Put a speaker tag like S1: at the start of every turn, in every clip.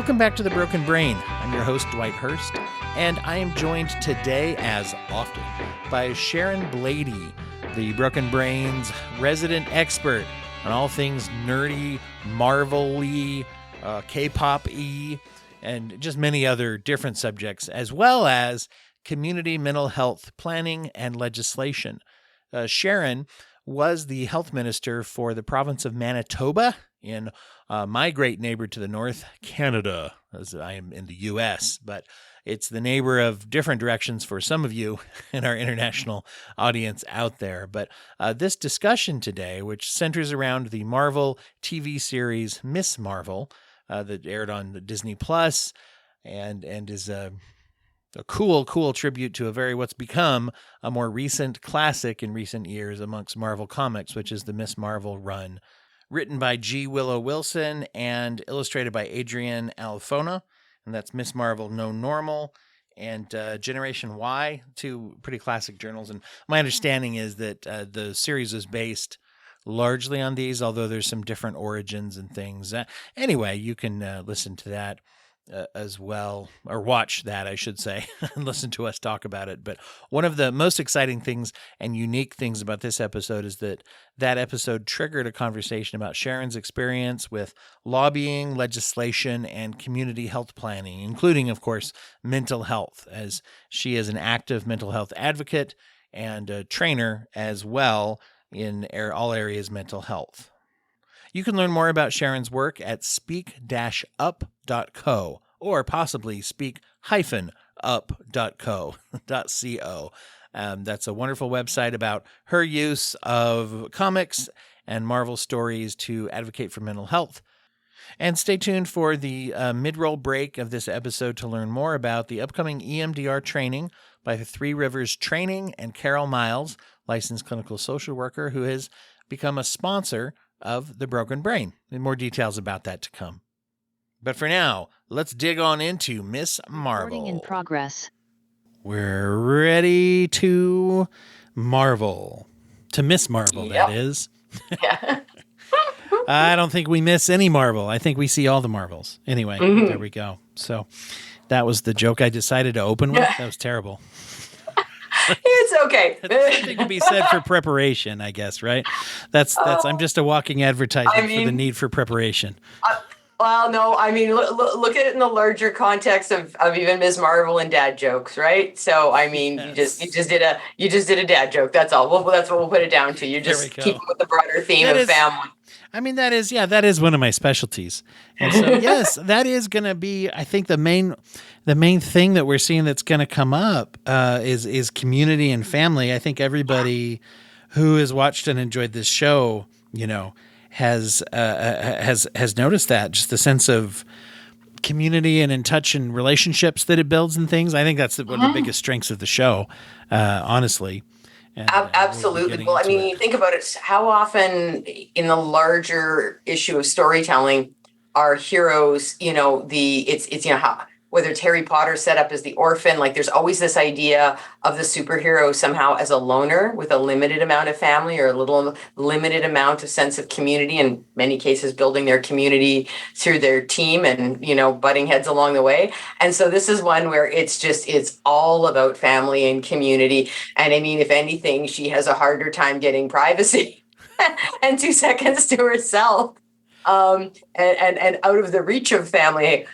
S1: Welcome back to The Broken Brain. I'm your host, Dwight Hurst, and I am joined today, as often, by Sharon Blady, the Broken Brain's resident expert on all things nerdy, Marvel-y, K-pop-y, and just many other different subjects, as well as community mental health planning and legislation. Sharon was the health minister for the province of Manitoba in my great neighbor to the north, Canada, as I am in the U.S., but it's the neighbor of different directions for some of you in our international audience out there. But this discussion today, which centers around the Marvel TV series Miss Marvel, that aired on the Disney Plus, and is a cool tribute to what's become a more recent classic in recent years amongst Marvel Comics, which is the Miss Marvel run, written by G Willow Wilson and illustrated by Adrian Alphona. And that's Miss Marvel No Normal and Generation Y, two pretty classic journals. And my understanding is that the series is based largely on these, although there's some different origins and things. Anyway, you can listen to that as well, or watch that, I should say, and listen to us talk about it. But one of the most exciting things and unique things about this episode is that episode triggered a conversation about Sharon's experience with lobbying, legislation, and community health planning, including, of course, mental health, as she is an active mental health advocate and a trainer as well in all areas mental health. You can learn more about Sharon's work at speak-up.co or possibly speak-up.co. That's a wonderful website about her use of comics and Marvel stories to advocate for mental health. And stay tuned for the mid-roll break of this episode to learn more about the upcoming EMDR training by the Three Rivers Training and Carol Miles, licensed clinical social worker, who has become a sponsor of The Broken Brain. And more details about that to come. But for now, let's dig on into Miss Marvel.
S2: Recording in progress.
S1: We're ready to Marvel. To Miss Marvel,
S3: Yep.
S1: that is.
S3: Yeah.
S1: I don't think we miss any Marvel. I think we see all the Marvels. Anyway, There we go. So that was the joke I decided to open with. That was terrible.
S3: It's okay.
S1: There's something to be said for preparation, I guess, right? That's. I'm just a walking advertisement for the need for preparation.
S3: Well, no, I mean, look at it in the larger context of even Ms. Marvel and dad jokes, right? So, I mean,
S1: Yes.
S3: you just did a dad joke. That's all. That's what we'll put it down to. You're
S1: There
S3: just
S1: we go.
S3: keeping with the broader theme of family.
S1: I mean, that is one of my specialties. And so, yes, that is going to be, I think, the main thing that we're seeing that's going to come up is community and family. I think everybody who has watched and enjoyed this show, has noticed that, just the sense of community and in touch and relationships that it builds and things. I think that's one of the biggest strengths of the show, honestly. And,
S3: Absolutely. Well, I mean, you think about it, how often in the larger issue of storytelling are heroes, whether it's Harry Potter set up as the orphan, like there's always this idea of the superhero somehow as a loner with a limited amount of family or a little limited amount of sense of community, in many cases building their community through their team and, butting heads along the way. And so this is one where it's all about family and community. And I mean, if anything, she has a harder time getting privacy and 2 seconds to herself, and out of the reach of family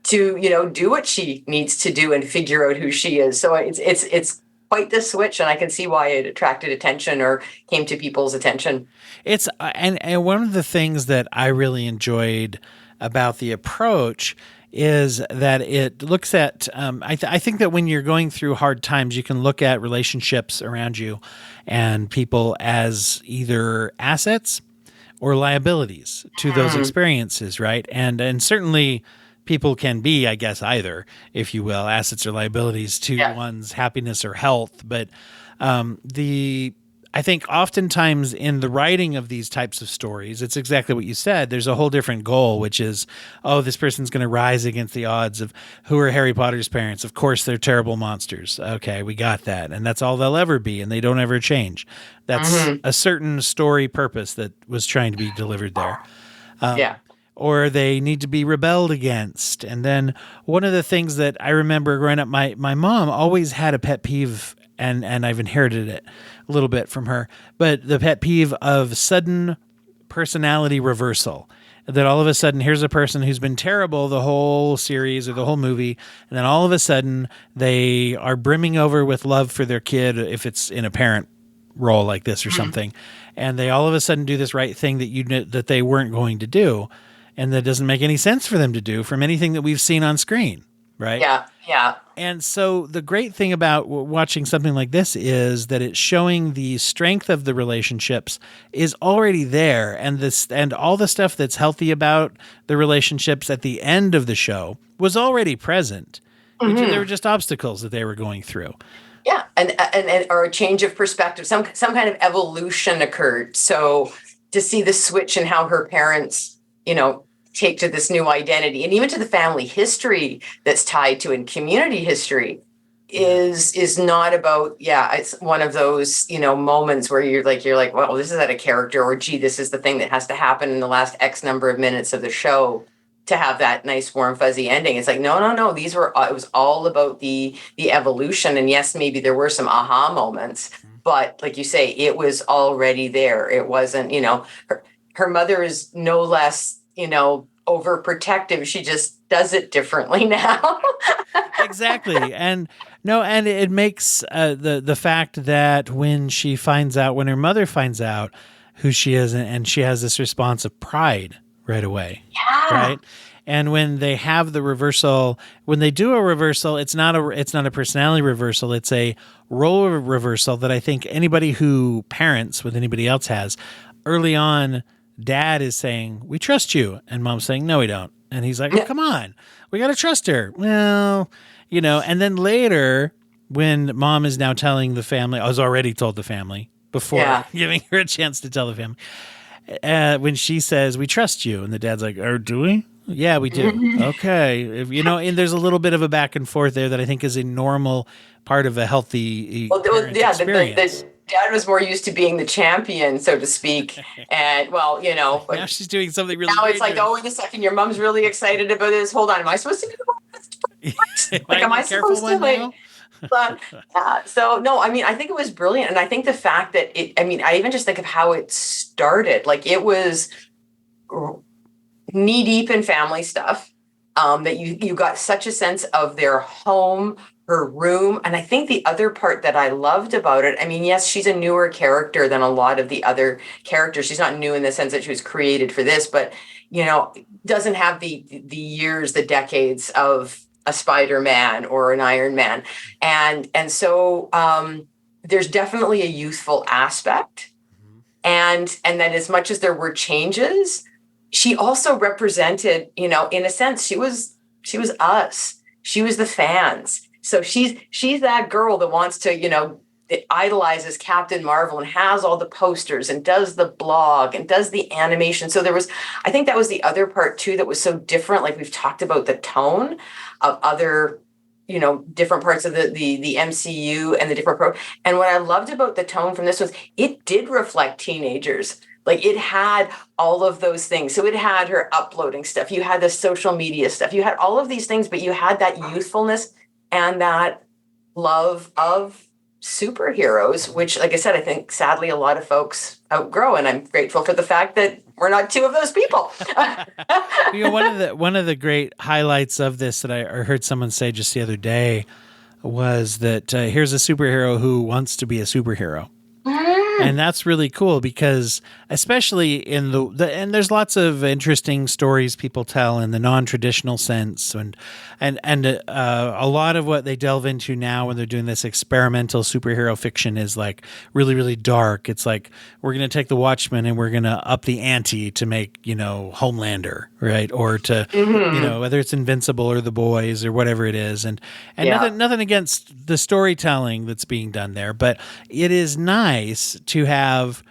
S3: to, do what she needs to do and figure out who she is. So it's quite the switch, and I can see why it attracted attention or came to people's attention.
S1: It's and one of the things that I really enjoyed about the approach is that it looks at, I think that when you're going through hard times, you can look at relationships around you and people as either assets or liabilities to those experiences, right? And certainly people can be, I guess, either, if you will, assets or liabilities to one's happiness or health. But I think oftentimes in the writing of these types of stories, it's exactly what you said. There's a whole different goal, which is, this person's going to rise against the odds of who are Harry Potter's parents. Of course, they're terrible monsters. Okay, we got that. And that's all they'll ever be, and they don't ever change. That's a certain story purpose that was trying to be delivered there. or they need to be rebelled against. And then one of the things that I remember growing up, my mom always had a pet peeve, and I've inherited it a little bit from her, but the pet peeve of sudden personality reversal. That all of a sudden, here's a person who's been terrible the whole series or the whole movie, and then all of a sudden they are brimming over with love for their kid, if it's in a parent role like this or something, and they all of a sudden do this right thing that you knew that they weren't going to do, and that doesn't make any sense for them to do from anything that we've seen on screen, right?
S3: Yeah.
S1: And so the great thing about watching something like this is that it's showing the strength of the relationships is already there, and all the stuff that's healthy about the relationships at the end of the show was already present. There were just obstacles that they were going through.
S3: Yeah, and or a change of perspective, some kind of evolution occurred. So to see the switch in how her parents, take to this new identity, and even to the family history that's tied to, and community history is not about, it's one of those, moments where you're like, well, this is out of character, or gee, this is the thing that has to happen in the last X number of minutes of the show to have that nice warm fuzzy ending. It's like, no, it was all about the evolution. And yes, maybe there were some aha moments, but like you say, it was already there. It wasn't, her mother is no less, overprotective. She just does it differently now.
S1: Exactly. And it makes the fact that when her mother finds out who she is, and she has this response of pride right away.
S3: Yeah.
S1: Right. And when they have the reversal, when they do a reversal, it's not a personality reversal. It's a role reversal that I think anybody who parents with anybody else has early on. Dad is saying, we trust you. And mom's saying, no, we don't. And he's like, oh, come on, we got to trust her. Well, and then later when mom is now telling the family, I was already told the family before giving her a chance to tell the family, when she says, we trust you. And the dad's like, oh, do we? Yeah, we do. Okay. And there's a little bit of a back and forth there that I think is a normal part of a healthy experience.
S3: Dad was more used to being the champion, so to speak. And
S1: now she's doing something really.
S3: Now it's like, oh, wait a second, your mom's really excited about this. Hold on, am I supposed to do this? Am I supposed to? Now? But so no, I think it was brilliant, and I think the fact that I even just think of how it started. Like, it was knee deep in family stuff. That you got such a sense of their home, her room. And I think the other part that I loved about it, yes, she's a newer character than a lot of the other characters. She's not new in the sense that she was created for this, but, doesn't have the years, the decades of a Spider-Man or an Iron Man. And so there's definitely a youthful aspect. And that as much as there were changes, she also represented, in a sense, she was us. She was the fans. So she's that girl that wants to, idolizes Captain Marvel and has all the posters and does the blog and does the animation. So I think that was the other part too that was so different. Like, we've talked about the tone of other, different parts of the MCU and the different and what I loved about the tone from this was it did reflect teenagers. Like, it had all of those things. So it had her uploading stuff. You had the social media stuff. You had all of these things, but you had that youthfulness and that love of superheroes, which, like I said, I think sadly a lot of folks outgrow. And I'm grateful for the fact that we're not two of those people.
S1: One of the great highlights of this that I heard someone say just the other day was that here's a superhero who wants to be a superhero. And that's really cool because especially in and there's lots of interesting stories people tell in the non-traditional sense and a lot of what they delve into now when they're doing this experimental superhero fiction is like really, really dark. It's like, we're going to take the Watchmen and we're going to up the ante to make, Homelander, right? Or to, whether it's Invincible or The Boys or whatever it is. And nothing against the storytelling that's being done there, but it is nice to have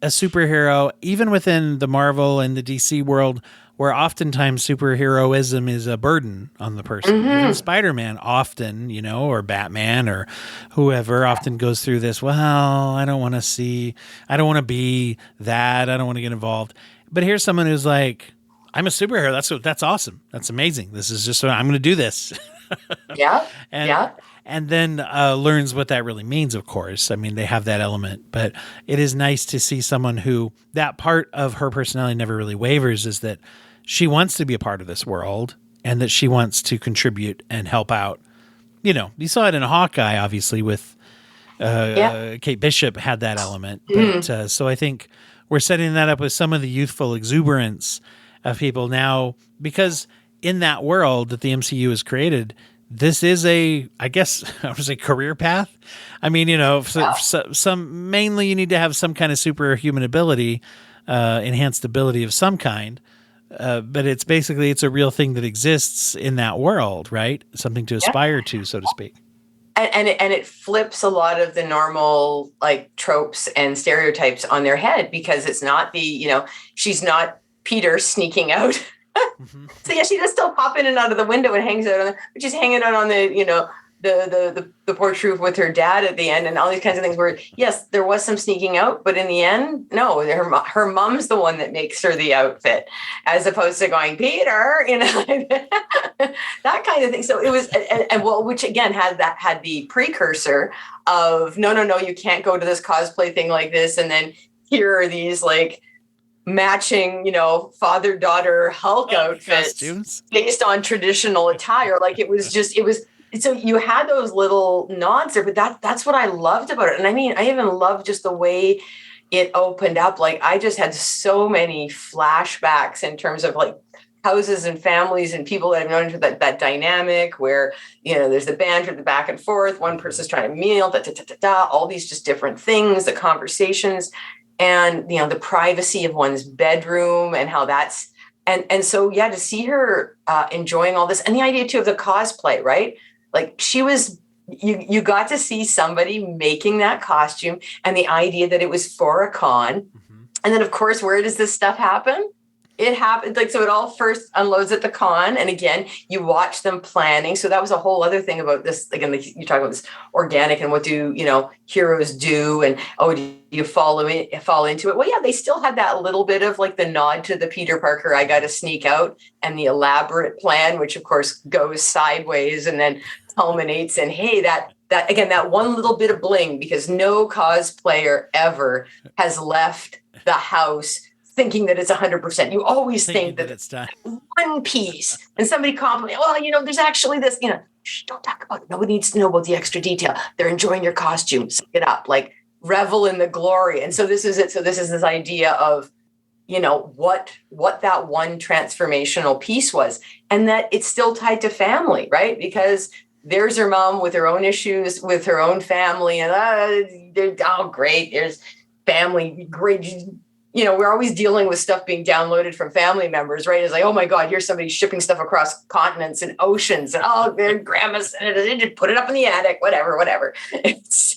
S1: a superhero, even within the Marvel and the DC world, where oftentimes superheroism is a burden on the person. Even Spider-Man often, or Batman or whoever often goes through this, well, I don't want to be that. I don't want to get involved. But here's someone who's like, I'm a superhero. That's awesome. That's amazing. This is just, I'm going to do this.
S3: Yeah.
S1: and,
S3: Yeah.
S1: And then learns what that really means, of course. I mean, they have that element, but it is nice to see someone who, that part of her personality never really wavers, is that she wants to be a part of this world and that she wants to contribute and help out. You know, you saw it in Hawkeye, obviously, with Kate Bishop had that element. But so I think we're setting that up with some of the youthful exuberance of people now, because in that world that the MCU has created, this is I guess I would say career path. I mean, you know, some mainly you need to have some kind of superhuman ability, enhanced ability of some kind. But it's basically, it's a real thing that exists in that world, right? Something to aspire to, so to speak.
S3: And it flips a lot of the normal like tropes and stereotypes on their head, because it's not she's not Peter sneaking out. So yeah, she does still pop in and out of the window and hangs out but she's hanging out on the porch roof with her dad at the end, and all these kinds of things where, yes, there was some sneaking out, but in the end, no, her mom's the one that makes her the outfit, as opposed to going, Peter, that kind of thing. So it was, which again had the precursor of, no, you can't go to this cosplay thing like this. And then here are these like matching, father-daughter Hulk outfits
S1: costumes
S3: based on traditional attire. Like it was so you had those little nods there, but that's what I loved about it. And I mean, I even loved just the way it opened up. Like I just had so many flashbacks in terms of like houses and families and people that I've known into that dynamic where, there's the banter, the back and forth, one person's trying to meal, all these just different things, the conversations, and, the privacy of one's bedroom and how that's, and so, yeah, to see her enjoying all this, and the idea too of the cosplay, right? Like she was, you got to see somebody making that costume, and the idea that it was for a con. Mm-hmm. And then of course, where does this stuff happen? It happened, like, so it all first unloads at the con. And again, you watch them planning. So that was a whole other thing about this. Again, like you talk about this organic and what do, heroes do? And, do you fall into it? Well, yeah, they still had that little bit of like the nod to the Peter Parker, I got to sneak out, and the elaborate plan, which of course goes sideways and then culminates in, hey, that again, that one little bit of bling, because no cosplayer ever has left the house thinking that it's 100%. You always think that
S1: it's done.
S3: One piece, and somebody compliment, there's actually this, shh, don't talk about it. Nobody needs to know about the extra detail. They're enjoying your costume. Suck it up, like revel in the glory. And so this is it. So this is this idea of, what that one transformational piece was, and that it's still tied to family, right? Because there's her mom with her own issues, with her own family, and great, there's family, great. We're always dealing with stuff being downloaded from family members, right? It's like, oh my God, here's somebody shipping stuff across continents and oceans, and their grandma sent it, just put it up in the attic, whatever. It's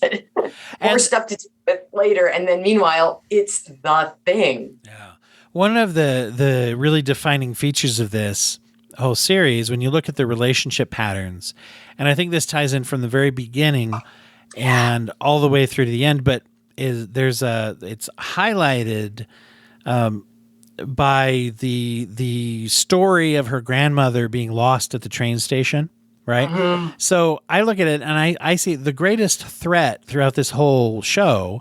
S3: more stuff to do with later. And then meanwhile, it's the thing.
S1: Yeah. One of the really defining features of this whole series, when you look at the relationship patterns, and I think this ties in from the very beginning and all the way through to the end, but it's highlighted by the story of her grandmother being lost at the train station, right? Mm-hmm. So I look at it and I see the greatest threat throughout this whole show.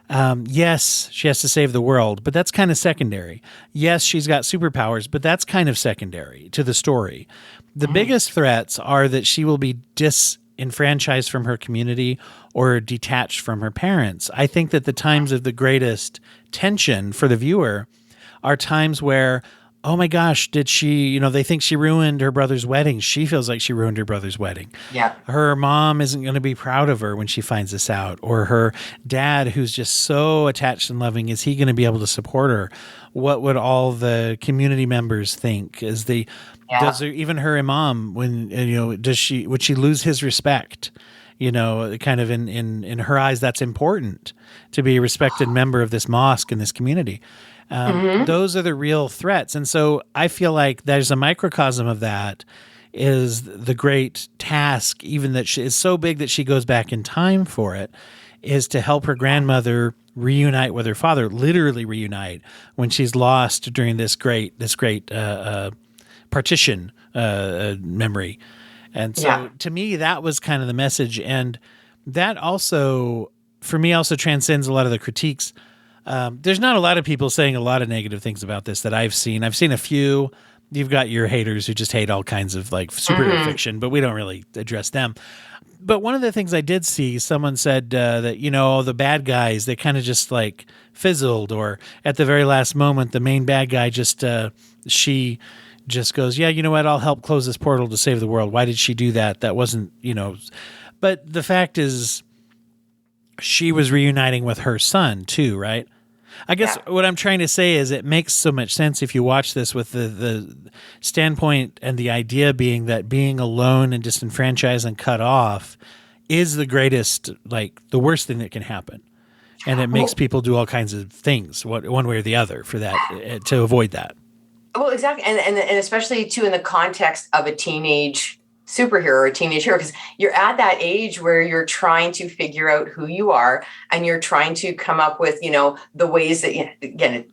S1: Yes, she has to save the world, but that's kind of secondary. Yes, she's got superpowers, but that's kind of secondary to the story. The biggest threats are that she will be disenfranchised from her community or detached from her parents. I think that the times of the greatest tension for the viewer are times where, oh my gosh, did she, they think she ruined her brother's wedding. She feels like she ruined her brother's wedding.
S3: Yeah.
S1: Her mom isn't going to be proud of her when she finds this out. Or her dad, who's just so attached and loving, is he going to be able to support her? What would all the community members think? Even her imam, when, would she lose his respect? Kind of in her eyes, that's important to be a respected member of this mosque and this community. Those are the real threats. And so I feel like there's a microcosm of that is the great task, even that is so big that she goes back in time for it, is to help her grandmother reunite with her father, literally reunite when she's lost during this great partition memory. And so to me, that was kind of the message. And that also, for me, also transcends a lot of the critiques. There's not a lot of people saying a lot of negative things about this that I've seen. I've seen a few. You've got your haters who just hate all kinds of like superhero fiction, but we don't really address them. But one of the things I did see, someone said that, the bad guys, they kind of just like fizzled, or at the very last moment, the main bad guy she just goes, yeah, you know what, I'll help close this portal to save the world. Why did she do that? That wasn't, but the fact is she was reuniting with her son too, right? I guess what I'm trying to say is it makes so much sense if you watch this with the standpoint and the idea being that being alone and disenfranchised and cut off is the greatest, like the worst thing that can happen. And it makes people do all kinds of things, one way or the other, for that, to avoid that.
S3: Well, exactly. And especially too in the context of a teenage superhero or a teenage hero, because you're at that age where you're trying to figure out who you are, and you're trying to come up with, the ways that, again,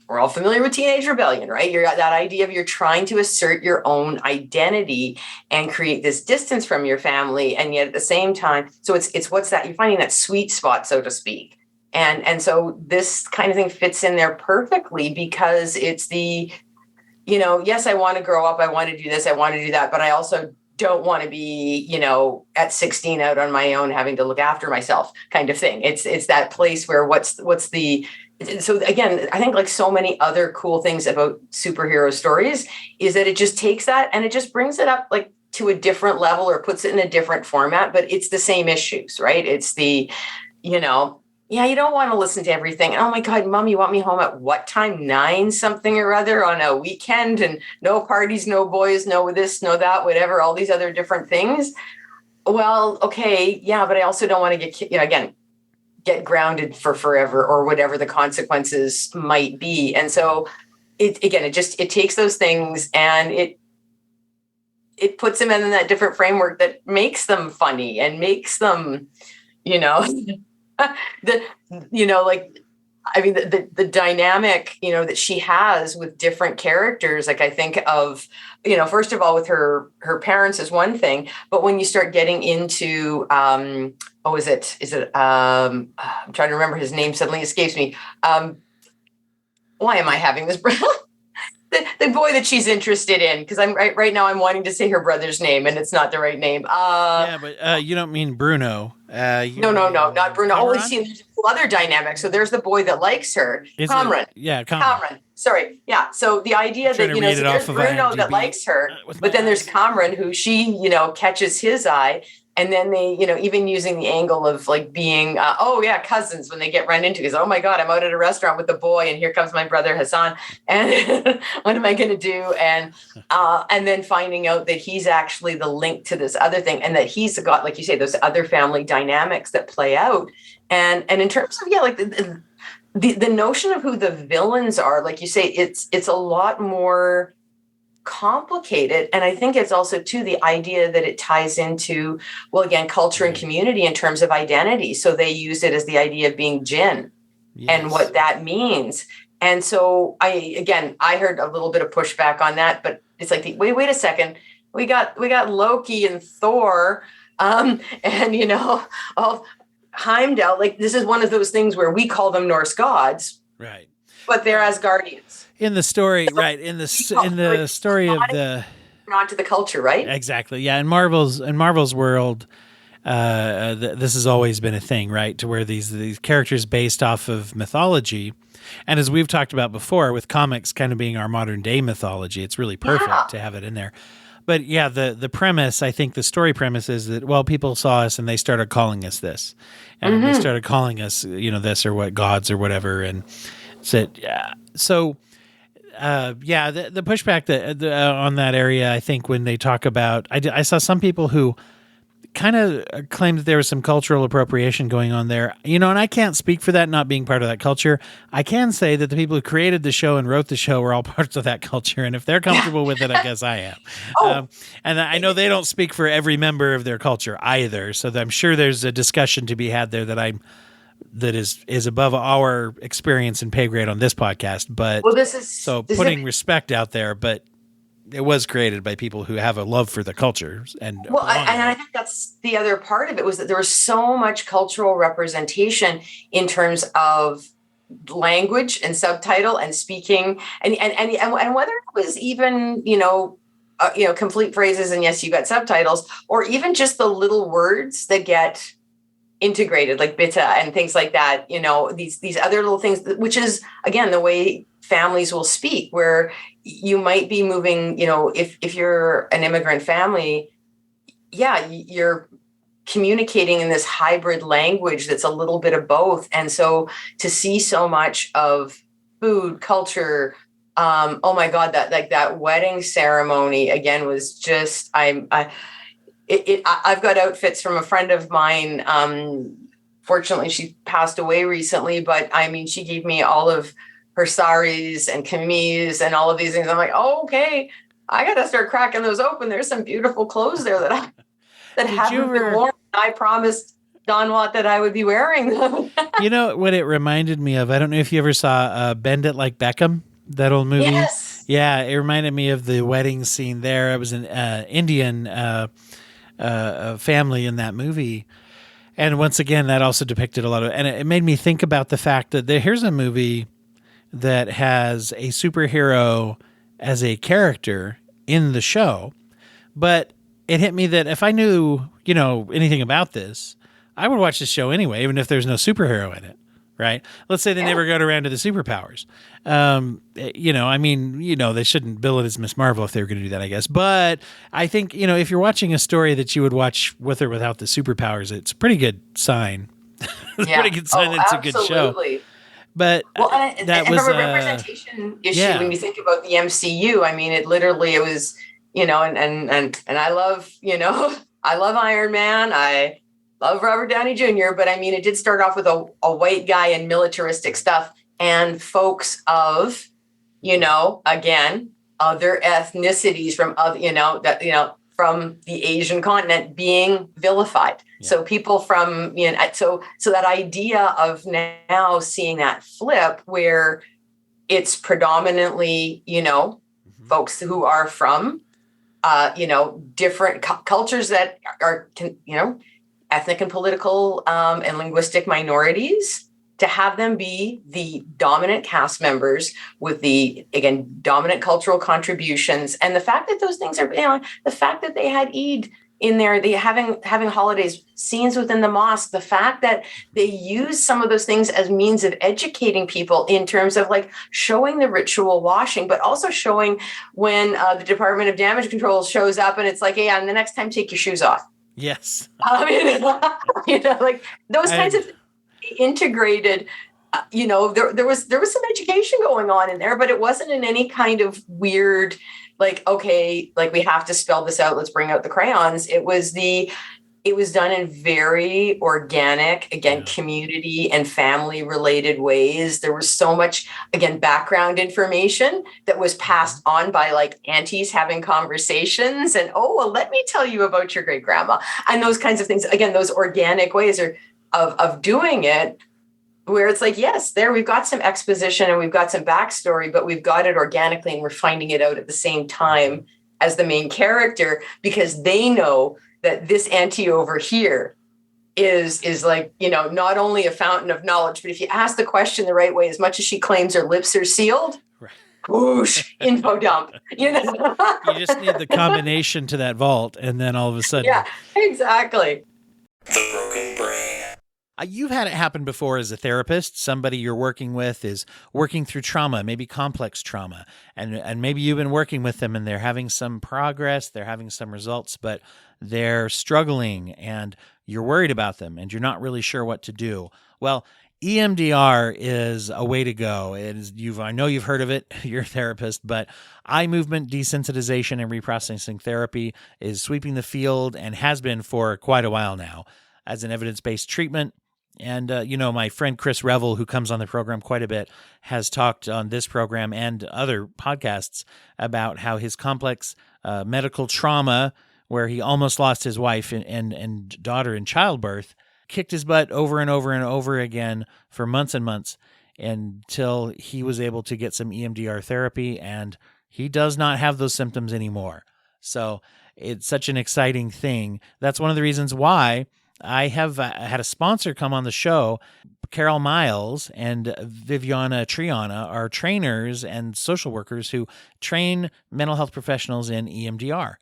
S3: we're all familiar with teenage rebellion, right? You're at that idea of you're trying to assert your own identity and create this distance from your family. And yet at the same time, so it's what's that? You're finding that sweet spot, so to speak. And so this kind of thing fits in there perfectly, because it's the, yes, I want to grow up. I want to do this. I want to do that. But I also don't want to be, at 16 out on my own, having to look after myself kind of thing. It's that place where so again, I think like so many other cool things about superhero stories is that it just takes that and it just brings it up like to a different level or puts it in a different format, but it's the same issues, right? It's the, you don't want to listen to everything. Oh my God, Mom, you want me home at what time? 9 something or other on a weekend, and no parties, no boys, no this, no that, whatever, all these other different things. Well, okay. Yeah. But I also don't want to get grounded for forever or whatever the consequences might be. And so it takes those things and it puts them in that different framework that makes them funny and makes them, the dynamic, that she has with different characters. Like I think of, first of all, with her parents is one thing, but when you start getting into, I'm trying to remember his name, suddenly escapes me. Why am I having this? The boy that she's interested in, because I'm right now I'm wanting to say her brother's name and it's not the right name.
S1: But you don't mean Bruno.
S3: No, not Bruno. Oh, there's other dynamic. So there's the boy that likes her, Cameron. Cameron. Sorry. Yeah. So the idea that, so there's Bruno that likes her, but then there's Cameron who she, catches his eye. And then they, even using the angle of like being, cousins when they get run into, because, oh my God, I'm out at a restaurant with the boy and here comes my brother Hassan. And what am I going to do? And then finding out that he's actually the link to this other thing, and that he's got, like you say, those other family dynamics that play out. And in terms of, like the notion of who the villains are, like you say, it's a lot more complicated. And I think it's also too the idea that it ties into, well, again, culture and community in terms of identity. So they use it as the idea of being Jinn and what that means. And so I heard a little bit of pushback on that, but it's like, wait a second. We got Loki and Thor, and Heimdall. Like this is one of those things where we call them Norse gods,
S1: right?
S3: But they're Asgardians.
S1: In the story, right? In the story of the
S3: onto the culture, right?
S1: Exactly. Yeah. In Marvel's world, this has always been a thing, right? To where these characters based off of mythology, and as we've talked about before, with comics kind of being our modern day mythology, it's really perfect to have it in there. But yeah, the premise, I think the story premise is that, well, people saw us and they started calling us this, and they started calling us, this or what gods or whatever, and said, so. The pushback on that area, I think when they talk about, I saw some people who kind of claimed that there was some cultural appropriation going on there, and I can't speak for that, not being part of that culture. I can say that the people who created the show and wrote the show were all parts of that culture, and if they're comfortable with it, I guess I am. And I know they don't speak for every member of their culture either, so I'm sure there's a discussion to be had there that I'm that is above our experience and pay grade on this podcast. But
S3: Well,
S1: putting respect out there, but it was created by people who have a love for the culture and
S3: I think that's the other part of it, was that there was so much cultural representation in terms of language and subtitle and speaking and whether it was even complete phrases, and yes, you got subtitles, or even just the little words that get integrated, like bitte and things like that, these other little things, which is again the way families will speak, where you might be moving, if you're an immigrant family, you're communicating in this hybrid language that's a little bit of both. And so to see so much of food, culture, oh my God, that wedding ceremony again was just, I've got outfits from a friend of mine. Fortunately, she passed away recently, but I mean, she gave me all of her saris and kameez and all of these things. I'm like, oh, okay, I got to start cracking those open. There's some beautiful clothes there that haven't been worn. I promised Don Watt that I would be wearing them.
S1: You know what it reminded me of? I don't know if you ever saw Bend It Like Beckham, that old movie.
S3: Yes.
S1: Yeah, it reminded me of the wedding scene there. It was an Indian family in that movie. And once again, that also depicted a lot of, and it made me think about the fact that here's a movie that has a superhero as a character in the show, but it hit me that if I knew, anything about this, I would watch the show anyway, even if there's no superhero in it, right? Let's say they never got around to the superpowers. They shouldn't bill it as Miss Marvel if they were going to do that, I guess. But I think, if you're watching a story that you would watch with or without the superpowers, it's a pretty good sign. It's a pretty good sign that it's a good show. But
S3: that was from a representation issue. When you think about the MCU, I mean, it was, and I love, I love Iron Man. I love Robert Downey Jr., but I mean, it did start off with a white guy and militaristic stuff, and folks of, again, other ethnicities from other, from the Asian continent being vilified. Yeah. So people from, so that idea of now seeing that flip where it's predominantly, folks who are from, different cultures that are, ethnic and political and linguistic minorities, to have them be the dominant cast members with the, again, dominant cultural contributions. And the fact that those things are, the fact that they had Eid in there, they having holidays, scenes within the mosque, the fact that they use some of those things as means of educating people in terms of like showing the ritual washing, but also showing when the Department of Damage Control shows up and it's like, hey, and the next time take your shoes off.
S1: Yes.
S3: Like those kinds of integrated, there was some education going on in there, but it wasn't in any kind of weird, like, okay, like we have to spell this out, let's bring out the crayons. It was done in very organic, again, community and family related ways. There was so much, again, background information that was passed on by like aunties having conversations and, oh, well, let me tell you about your great grandma and those kinds of things. Again, those organic ways of doing it, where it's like, yes, there we've got some exposition and we've got some backstory, but we've got it organically and we're finding it out at the same time as the main character, because they know that this auntie over here is like, not only a fountain of knowledge, but if you ask the question the right way, as much as she claims her lips are sealed, right. Whoosh, info dump, You
S1: just need the combination to that vault, and then all of a sudden.
S3: Yeah, exactly.
S2: The broken brain.
S1: You've had it happen before as a therapist. Somebody you're working with is working through trauma, maybe complex trauma, and maybe you've been working with them and they're having some progress, they're having some results, but they're struggling and you're worried about them and you're not really sure what to do. Well, EMDR is a way to go. I know you've heard of it, you're a therapist, but eye movement desensitization and reprocessing therapy is sweeping the field and has been for quite a while now as an evidence-based treatment. And, my friend Chris Revel, who comes on the program quite a bit, has talked on this program and other podcasts about how his complex medical trauma, where he almost lost his wife and daughter in childbirth, kicked his butt over and over and over again for months and months until he was able to get some EMDR therapy, and he does not have those symptoms anymore. So it's such an exciting thing. That's one of the reasons why I have had a sponsor come on the show. Carol Miles and Viviana Triana are trainers and social workers who train mental health professionals in EMDR.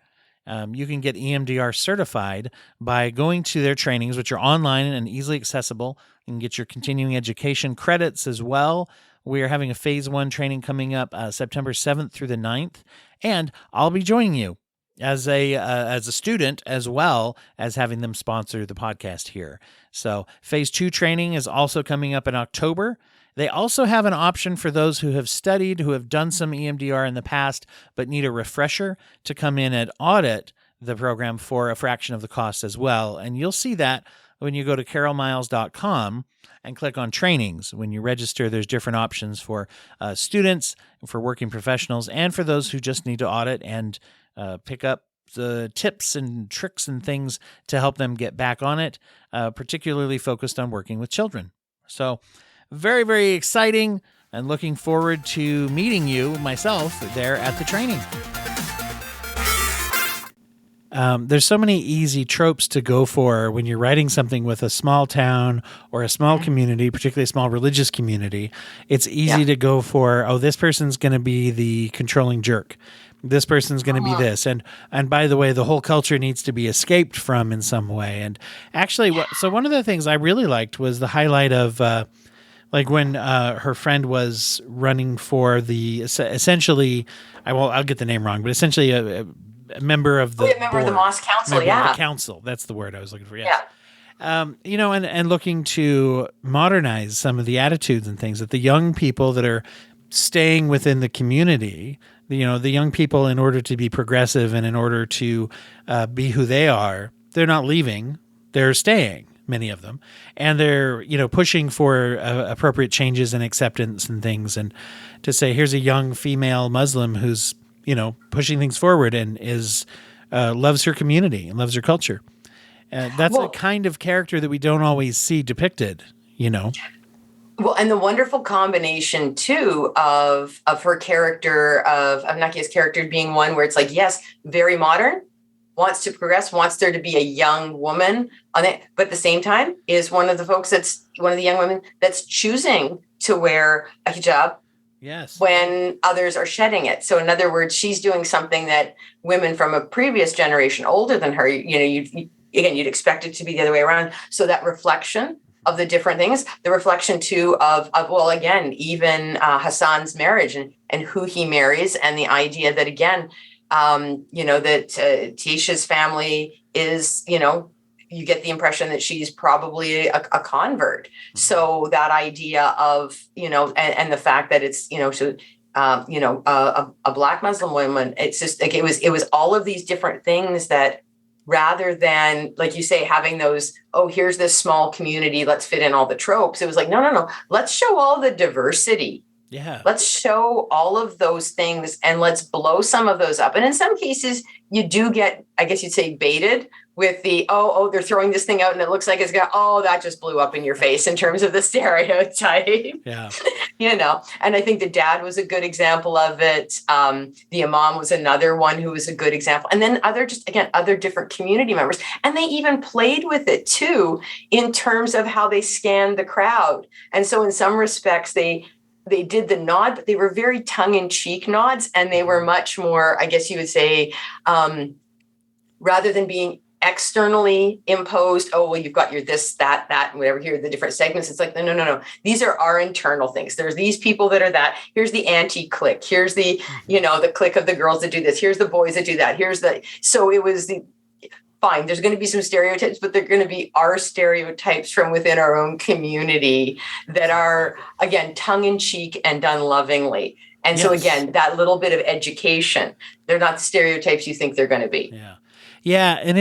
S1: You can get EMDR certified by going to their trainings, which are online and easily accessible. You can get your continuing education credits as well. We are having a phase 1 training coming up September 7th through the 9th, and I'll be joining you as a student, as well as having them sponsor the podcast here. So phase 2 training is also coming up in October. They also have an option for those who have studied, who have done some EMDR in the past, but need a refresher to come in and audit the program for a fraction of the cost as well. And you'll see that when you go to carolmiles.com and click on trainings. When you register, there's different options for students, for working professionals, and for those who just need to audit and pick up the tips and tricks and things to help them get back on it, particularly focused on working with children. So very, very exciting, and looking forward to meeting you, myself, there at the training. There's so many easy tropes to go for when you're writing something with a small town or a small community, particularly a small religious community. It's easy to go for, oh, this person's going to be the controlling jerk. This person's going to be this. And by the way, the whole culture needs to be escaped from in some way. And actually, so one of the things I really liked was the highlight of, like when her friend was running for the, essentially, I'll get the name wrong, but essentially a member of the
S3: member of the Mosque Council,
S1: member of the council. That's the word I was looking for. Yes.
S3: Yeah.
S1: And looking to modernize some of the attitudes and things that the young people that are staying within the community, the young people, in order to be progressive and in order to be who they are, they're not leaving, they're staying, many of them. And they're, pushing for appropriate changes and acceptance and things. And to say, here's a young female Muslim who's, pushing things forward and is loves her community and loves her culture. That's a kind of character that we don't always see depicted,
S3: Well, and the wonderful combination too of her character, of Nakia's character being one where it's like, yes, very modern, wants to progress, wants there to be a young woman on it, but at the same time is one of the young women that's choosing to wear a hijab.
S1: Yes.
S3: When others are shedding it. So in other words, she's doing something that women from a previous generation older than her, you'd expect it to be the other way around. So that reflection of the different things, the reflection too of even Hassan's marriage and who he marries, and the idea that again, that Tisha's family is, you get the impression that she's probably a convert. So that idea of, and the fact that it's, a Black Muslim woman, it's just like, it was all of these different things that, rather than, like you say, having those, oh, here's this small community, let's fit in all the tropes. It was like, no, let's show all the diversity.
S1: Yeah.
S3: Let's show all of those things and let's blow some of those up. And in some cases, you do get, I guess you'd say, baited with the, they're throwing this thing out and it looks like that just blew up in your face in terms of the stereotype.
S1: Yeah.
S3: And I think the dad was a good example of it. The imam was another one who was a good example. And then other different community members. And they even played with it too, in terms of how they scanned the crowd. And so in some respects, they did the nod, but they were very tongue-in-cheek nods. And they were much more, I guess you would say, rather than being externally imposed, you've got your this, that, and whatever, here are the different segments. It's like, no. These are our internal things. There's these people that are that. Here's the anti-clique. Here's the, the clique of the girls that do this. Here's the boys that do that. So it was fine. There's going to be some stereotypes, but they're going to be our stereotypes from within our own community that are, again, tongue-in-cheek and done lovingly. And so again, that little bit of education, they're not the stereotypes you think they're going to be.
S1: Yeah. Yeah, and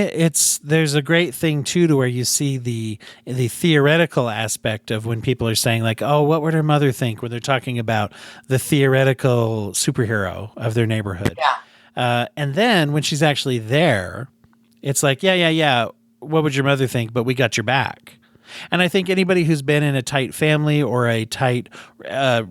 S1: there's a great thing too, to where you see the theoretical aspect of when people are saying like, oh, what would her mother think, when they're talking about the theoretical superhero of their neighborhood.
S3: Yeah.
S1: And then when she's actually there, it's like, yeah. What would your mother think? But we got your back. And I think anybody who's been in a tight family or a tight,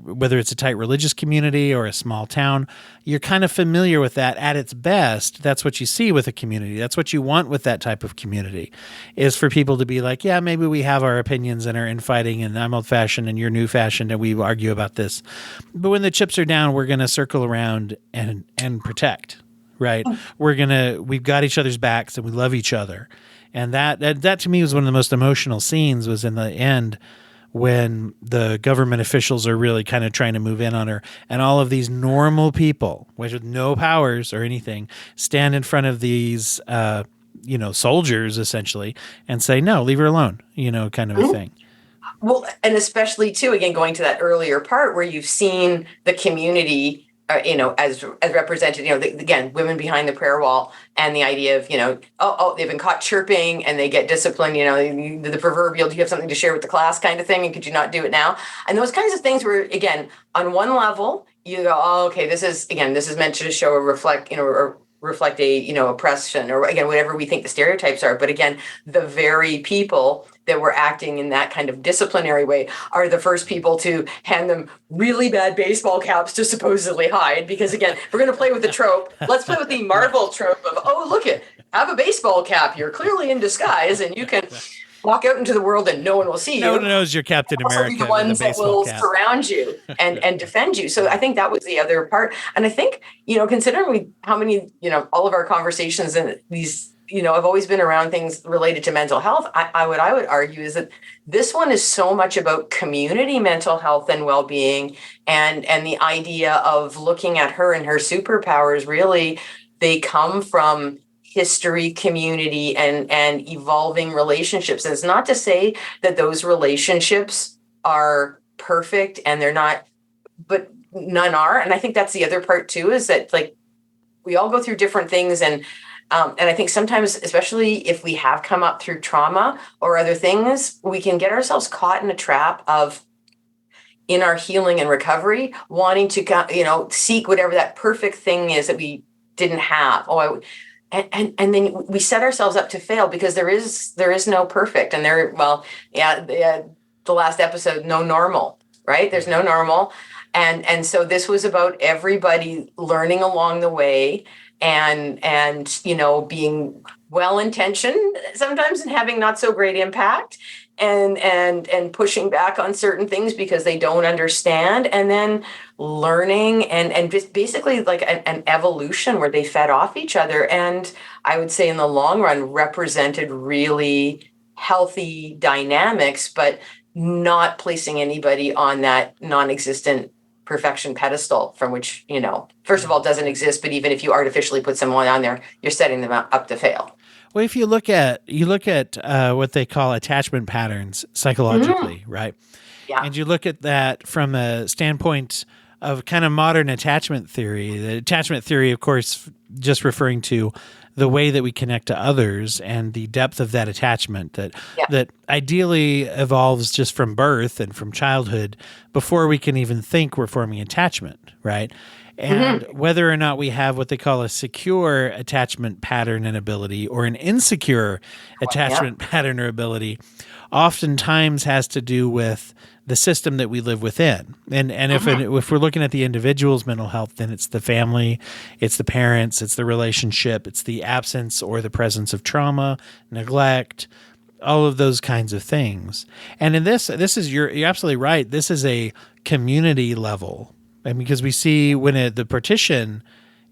S1: whether it's a tight religious community or a small town, you're kind of familiar with that at its best. That's what you see with a community. That's what you want with that type of community, is for people to be like, yeah, maybe we have our opinions and are infighting, and I'm old fashioned and you're new fashioned and we argue about this. But when the chips are down, we're going to circle around and protect, right? We've got each other's backs and we love each other. And that to me was one of the most emotional scenes, was in the end when the government officials are really kind of trying to move in on her, and all of these normal people with no powers or anything stand in front of these, soldiers essentially, and say, no, leave her alone, kind of a thing.
S3: Well, and especially too, again, going to that earlier part where you've seen the community, as represented, again, women behind the prayer wall, and the idea of, they've been caught chirping and they get disciplined, the proverbial, do you have something to share with the class kind of thing? And could you not do it now? And those kinds of things were, again, on one level, you go, oh, okay, this is meant to show or reflect a, oppression, or again, whatever we think the stereotypes are. But again, the very people that were acting in that kind of disciplinary way are the first people to hand them really bad baseball caps to supposedly hide. Because again, if we're going to play with the trope, let's play with the Marvel trope of, oh, look it, have a baseball cap. You're clearly in disguise and you can walk out into the world and no one will see you.
S1: No one knows you're Captain America.
S3: The ones that will surround you and defend you. So I think that was the other part. And I think, considering how many, all of our conversations and these, have always been around things related to mental health, I would argue is that this one is so much about community mental health and well-being, and the idea of looking at her and her superpowers. Really, they come from history, community, and evolving relationships. And it's not to say that those relationships are perfect, and they're not, but none are. And I think that's the other part too, is that like we all go through different things, and I think sometimes, especially if we have come up through trauma or other things, we can get ourselves caught in a trap of, in our healing and recovery, wanting to, seek whatever that perfect thing is that we didn't have. And then we set ourselves up to fail, because there is no perfect, and the last episode, no normal, right? There's no normal. And so this was about everybody learning along the way, and being well-intentioned sometimes and having not so great impact, and pushing back on certain things because they don't understand, and then learning and just basically like an evolution where they fed off each other. And I would say in the long run represented really healthy dynamics, but not placing anybody on that non-existent perfection pedestal from which, first of all, doesn't exist. But even if you artificially put someone on there, you're setting them up to fail.
S1: Well, if you look at what they call attachment patterns psychologically, right?
S3: Yeah.
S1: And you look at that from a standpoint of kind of modern attachment theory. The attachment theory, of course, just referring to the way that we connect to others and the depth of that attachment that ideally evolves just from birth and from childhood before we can even think we're forming attachment, right? And whether or not we have what they call a secure attachment pattern and ability, or an insecure attachment pattern or ability, oftentimes has to do with the system that we live within. And if we're looking at the individual's mental health, then it's the family, it's the parents, it's the relationship, it's the absence or the presence of trauma, neglect, all of those kinds of things. And in this is, you're absolutely right. This is a community level. And because we see when the partition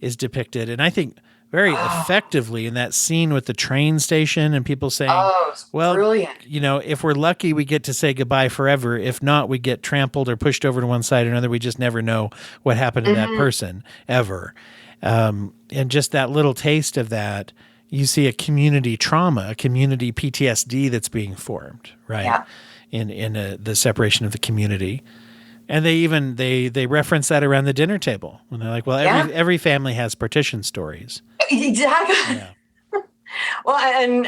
S1: is depicted, and I think very effectively in that scene with the train station and people saying, well, brilliant. If we're lucky, we get to say goodbye forever. If not, we get trampled or pushed over to one side or another. We just never know what happened to that person ever. And just that little taste of that, you see a community trauma, a community PTSD that's being formed, right? Yeah. In the separation of the community. And they reference that around the dinner table when they're like, well, every family has partition stories.
S3: Exactly. Yeah. Well, and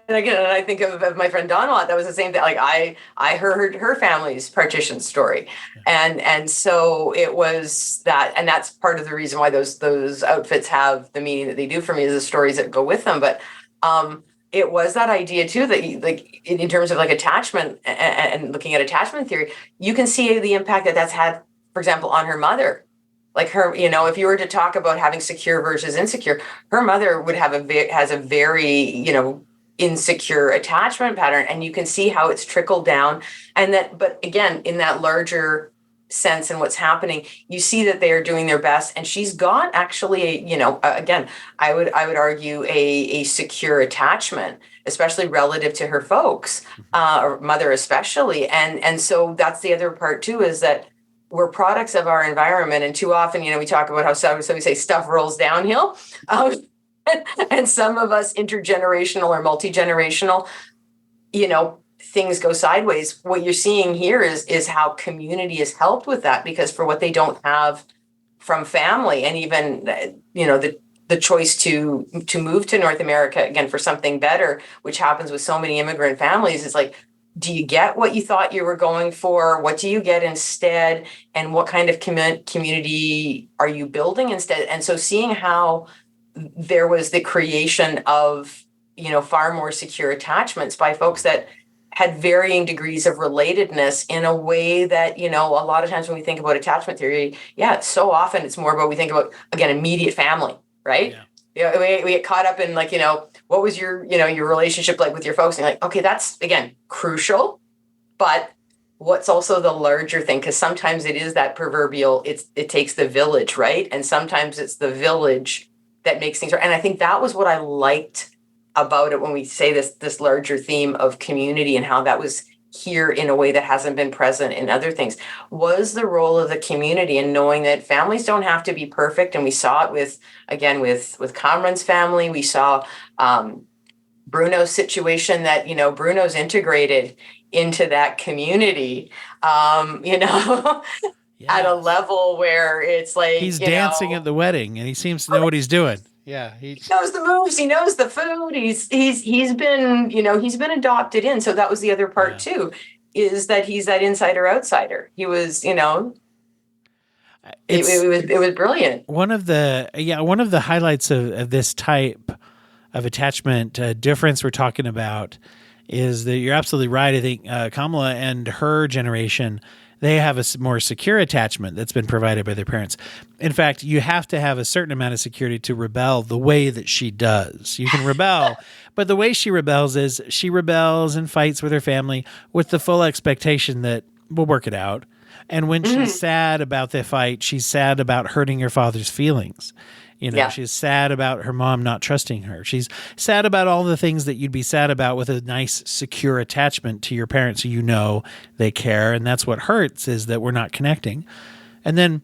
S3: again, I think of my friend Dawn a lot. That was the same thing. Like I heard her family's partition story, and so it was that, and that's part of the reason why those outfits have the meaning that they do for me, is the stories that go with them. But it was that idea too, that like in terms of like attachment and looking at attachment theory, you can see the impact that that's had, for example, on her mother. Like her, if you were to talk about having secure versus insecure, her mother would have has a very, insecure attachment pattern, and you can see how it's trickled down. And that, but again, in that larger sense and what's happening, you see that they are doing their best, and she's got actually again, I would argue a secure attachment, especially relative to her folks, or mother especially. And so that's the other part too, is that we're products of our environment, and too often, we talk about how so we say stuff rolls downhill, and some of us intergenerational or multi-generational, things go sideways. What you're seeing here is how community has helped with that, because for what they don't have from family, and even the choice to move to North America again for something better, which happens with so many immigrant families, is like, do you get what you thought you were going for? What do you get instead? And what kind of community are you building instead? And so seeing how there was the creation of, far more secure attachments by folks that had varying degrees of relatedness in a way that, a lot of times when we think about attachment theory, so often it's more about, we think about, again, immediate family, right? Yeah. We get caught up in like, what was your relationship like with your folks? And you're like, okay, that's, again, crucial, but what's also the larger thing? Because sometimes it is that proverbial, it takes the village, right? And sometimes it's the village that makes things right. And I think that was what I liked about it when we say this larger theme of community, and how that was here in a way that hasn't been present in other things, was the role of the community, and knowing that families don't have to be perfect. And we saw it with Kamran's family. We saw Bruno's situation, that, Bruno's integrated into that community, at a level where it's like,
S1: he's dancing at the wedding, and he seems to know what he's doing. Yeah,
S3: he knows the moves. He knows the food. He's been he's been adopted in. So that was the other part too, is that he's that insider outsider. He was it was brilliant.
S1: One of the highlights of this type of attachment difference we're talking about is that you're absolutely right. I think Kamala and her generation, they have a more secure attachment that's been provided by their parents. In fact, you have to have a certain amount of security to rebel the way that she does. You can rebel, but the way she rebels is she rebels and fights with her family with the full expectation that we'll work it out. And when she's sad about the fight, she's sad about hurting her father's feelings. She's sad about her mom not trusting her. She's sad about all the things that you'd be sad about with a nice, secure attachment to your parents, so they care. And that's what hurts, is that we're not connecting. And then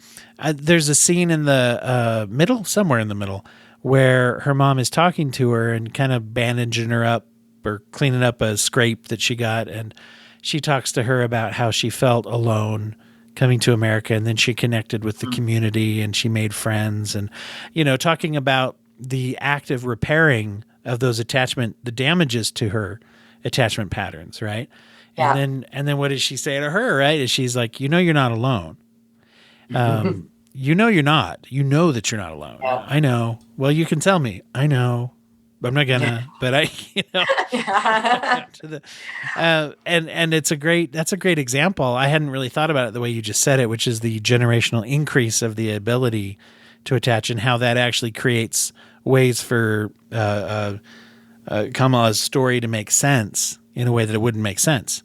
S1: there's a scene in the somewhere in the middle, where her mom is talking to her and kind of bandaging her up or cleaning up a scrape that she got. And she talks to her about how she felt alone coming to America, and then she connected with the community and she made friends, and talking about the active repairing of those the damages to her attachment patterns, right? Yeah. And then what does she say to her, right? Is she's like, you're not alone. You're not. You know that you're not alone. Yeah. I know. Well, you can tell me. I know. I'm not gonna, but and that's a great example. I hadn't really thought about it the way you just said it, which is the generational increase of the ability to attach, and how that actually creates ways for Kamala's story to make sense in a way that it wouldn't make sense,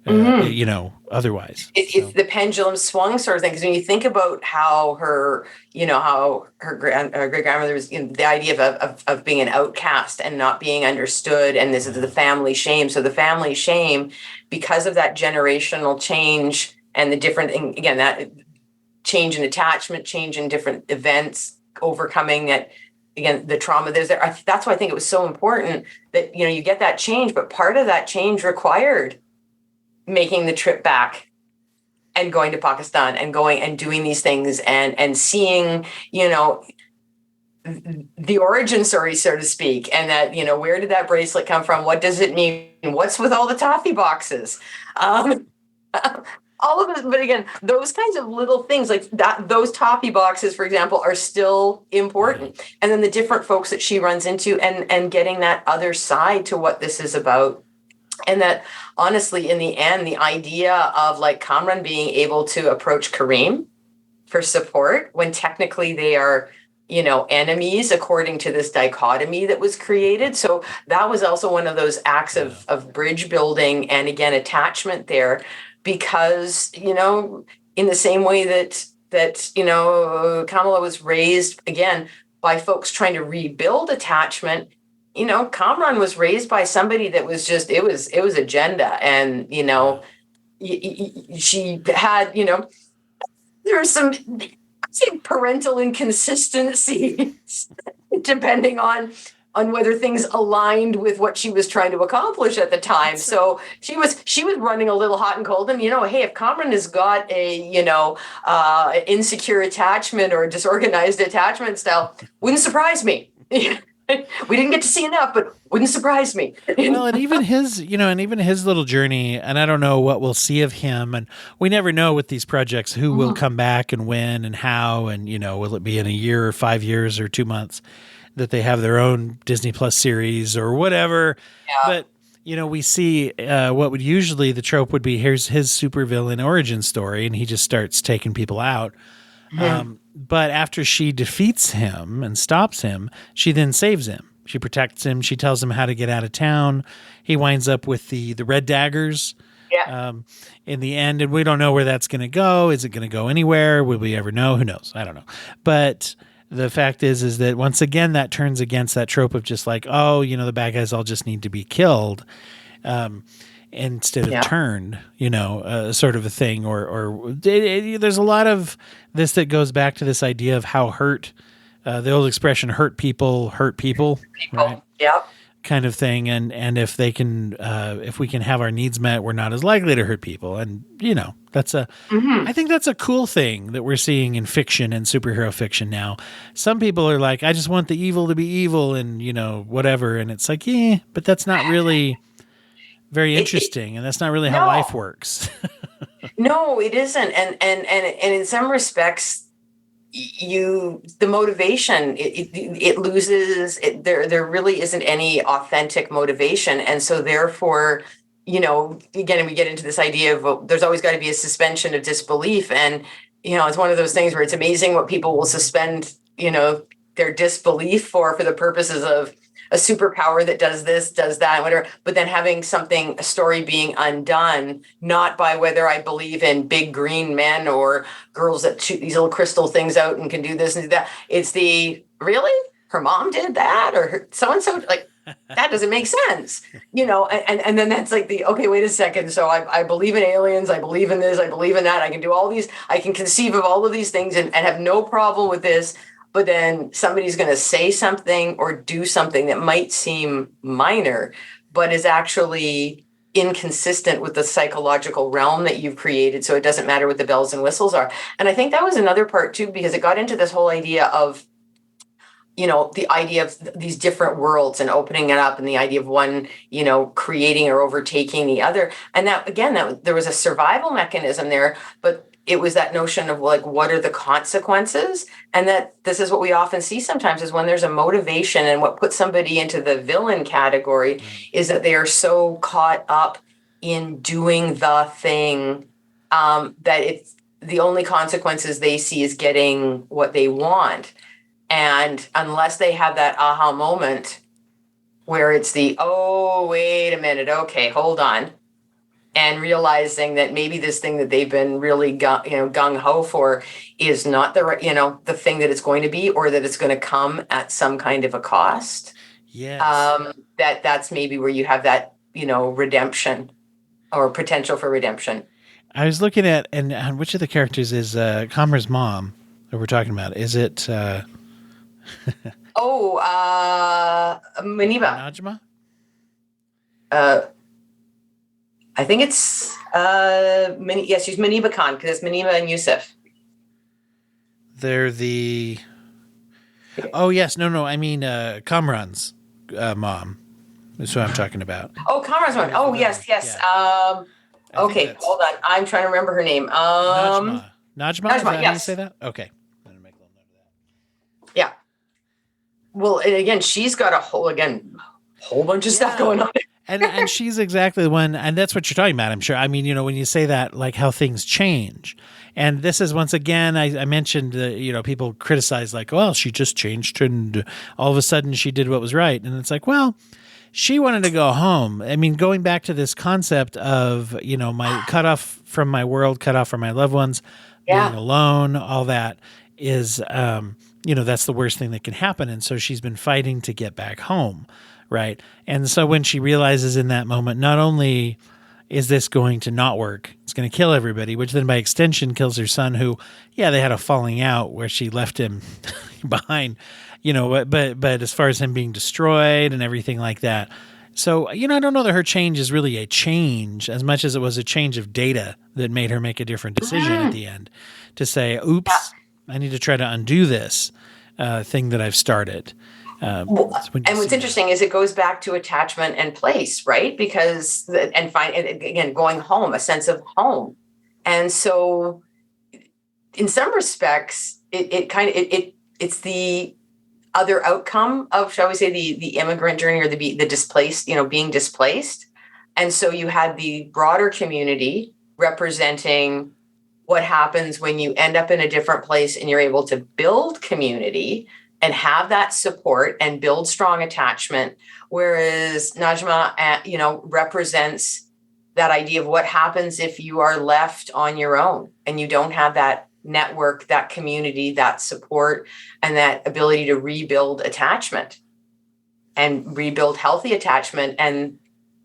S1: otherwise.
S3: It's the pendulum swung sort of thing. Because when you think about how her, how her great grandmother was, the idea of being an outcast and not being understood, and this is the family shame. So the family shame, because of that generational change and the different, again, that change in attachment, change in different events, overcoming that, again, the trauma. That's why I think it was so important that you get that change, but part of that change required making the trip back and going to Pakistan and going and doing these things and seeing, the origin story, so to speak, and that, where did that bracelet come from? What does it mean? What's with all the toffee boxes? all of this, but again, those kinds of little things like that, those toppy boxes, for example, are still important. And then the different folks that she runs into and getting that other side to what this is about. And that honestly, in the end, the idea of like Kamran being able to approach Kareem for support when technically they are, enemies according to this dichotomy that was created. So that was also one of those acts of bridge building and again, attachment there, because, in the same way that Kamala was raised again by folks trying to rebuild attachment, Kamran was raised by somebody that was just, it was agenda. And, she had, there was some, I'd say parental inconsistencies depending on whether things aligned with what she was trying to accomplish at the time. So she was running a little hot and cold. And, hey, if Kamran has got a, insecure attachment or disorganized attachment style, wouldn't surprise me. We didn't get to see enough, but wouldn't surprise me.
S1: Well, and even his, his little journey, and I don't know what we'll see of him, and we never know with these projects who will come back and when and how, and, will it be in a year or 5 years or 2 months that they have their own Disney Plus series or whatever. Yeah. But, we see what would usually the trope would be, here's his supervillain origin story, and he just starts taking people out. Mm-hmm. But after she defeats him and stops him, she then saves him. She protects him. She tells him how to get out of town. He winds up with the red daggers in the end, and we don't know where that's going to go. Is it going to go anywhere? Will we ever know? Who knows? I don't know. But the fact is that once again, that turns against that trope of just like, the bad guys all just need to be killed. Instead of turned, sort of a thing, or there's a lot of this that goes back to this idea of how hurt, the old expression, hurt people, right?
S3: Yeah.
S1: Kind of thing. And if they can, if we can have our needs met, we're not as likely to hurt people. And, that's I think that's a cool thing that we're seeing in fiction and superhero fiction now. Some people are like, I just want the evil to be evil and, whatever. And it's like, but that's not really very interesting, and that's not really how life works.
S3: No, it isn't. And in some respects, the motivation, it loses, there really isn't any authentic motivation. And so therefore, again, we get into this idea of there's always got to be a suspension of disbelief. And, it's one of those things where it's amazing what people will suspend, their disbelief for the purposes of a superpower that does this, does that, whatever, but then having a story being undone, not by whether I believe in big green men or girls that shoot these little crystal things out and can do this and do that. It's really? Her mom did that? Or so-and-so? Like, that doesn't make sense, and then that's like okay, wait a second. So I believe in aliens. I believe in this. I believe in that. I can do all these. I can conceive of all of these things and have no problem with this. But then somebody's going to say something or do something that might seem minor, but is actually inconsistent with the psychological realm that you've created. So it doesn't matter what the bells and whistles are. And I think that was another part too, because it got into this whole idea of, the idea of these different worlds and opening it up, and the idea of one, creating or overtaking the other. And that, again, there was a survival mechanism there, but it was that notion of like, what are the consequences? And that this is what we often see sometimes is when there's a motivation, and what puts somebody into the villain category is that they are so caught up in doing the thing that it's the only consequences they see is getting what they want. And unless they have that aha moment where it's wait a minute, okay, hold on. And realizing that maybe this thing that they've been really gung-ho for is not the thing that it's going to be, or that it's going to come at some kind of a cost.
S1: Yes.
S3: That's maybe where you have that, redemption or potential for redemption.
S1: I was looking at, and which of the characters is Kamra's mom that we're talking about? Is it...
S3: Maniba.
S1: Najma?
S3: I think it's she's Maniba Khan, because it's Maniba and Yusuf.
S1: They're the... Oh, yes. No. I mean, Kamran's mom is what I'm talking about.
S3: Oh, Kamran's mom. Oh, yes.
S1: Yeah.
S3: Okay, hold on. I'm trying to remember her name.
S1: Najma. Is that how you
S3: yes.
S1: say that? Okay. I'm going to make a little note of that.
S3: Yeah. Well, and again, she's got a whole bunch of stuff going on.
S1: And she's exactly the one, and that's what you're talking about, I'm sure. I mean, when you say that, like how things change. And this is, once again, I mentioned, people criticize like, well, she just changed and all of a sudden she did what was right. And it's like, well, she wanted to go home. I mean, going back to this concept of, my cut off from my world, cut off from my loved ones, being alone, all that is, that's the worst thing that can happen. And so she's been fighting to get back home. Right. And so when she realizes in that moment, not only is this going to not work, it's going to kill everybody, which then by extension kills her son who, they had a falling out where she left him behind, but as far as him being destroyed and everything like that. So, I don't know that her change is really a change as much as it was a change of data that made her make a different decision at the end to say, oops, I need to try to undo this thing that I've started.
S3: And what's interesting is it goes back to attachment and place, right? Because again, going home, a sense of home. And so in some respects, it's the other outcome of, shall we say, the immigrant journey or the displaced, being displaced. And so you had the broader community representing what happens when you end up in a different place and you're able to build community and have that support and build strong attachment. Whereas Najma, represents that idea of what happens if you are left on your own and you don't have that network, that community, that support, and that ability to rebuild attachment and rebuild healthy attachment. And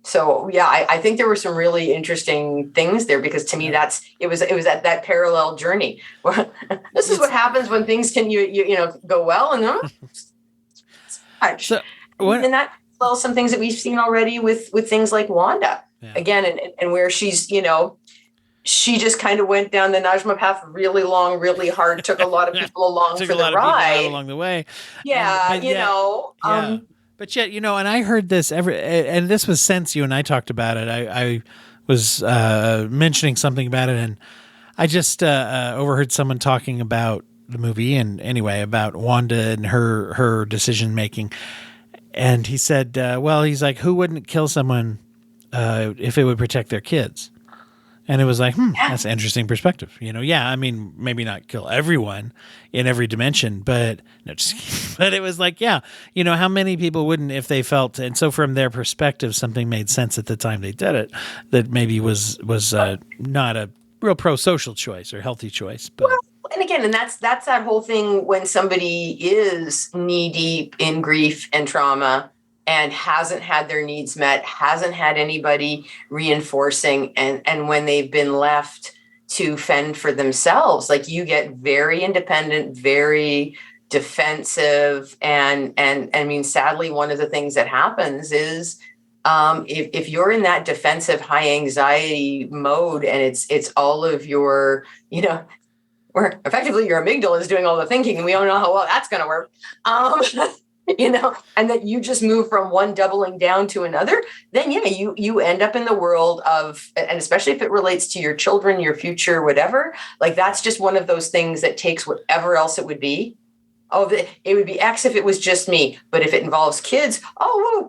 S3: so, I think there were some really interesting things there because to me, it was at that parallel journey. This is what happens when things can go well, and and that some things that we've seen already with things like Wanda again, and where she's she just kind of went down the Najma path really long, really hard, took a lot of people along for the ride
S1: along the way. But yet, and I heard this and this was since you and I talked about it. I was mentioning something about it, and I just overheard someone talking about the movie, and anyway, about Wanda and her decision making. And he said, he's like, who wouldn't kill someone if it would protect their kids? And it was like, that's an interesting perspective. I mean, maybe not kill everyone in every dimension, but but it was like, how many people wouldn't if they felt, and so from their perspective, something made sense at the time they did it, that maybe was not a real pro-social choice or healthy choice. But
S3: and again, and that's that whole thing when somebody is knee deep in grief and trauma and hasn't had their needs met, hasn't had anybody reinforcing, and when they've been left to fend for themselves, like you get very independent, very defensive, and I mean, sadly, one of the things that happens is if you're in that defensive, high anxiety mode, and it's all of your, where effectively your amygdala is doing all the thinking, and we don't know how well that's going to work. And that you just move from one doubling down to another, then you end up in the world of, and especially if it relates to your children, your future, whatever, like that's just one of those things that takes whatever else it would be. Oh, it would be X if it was just me, but if it involves kids,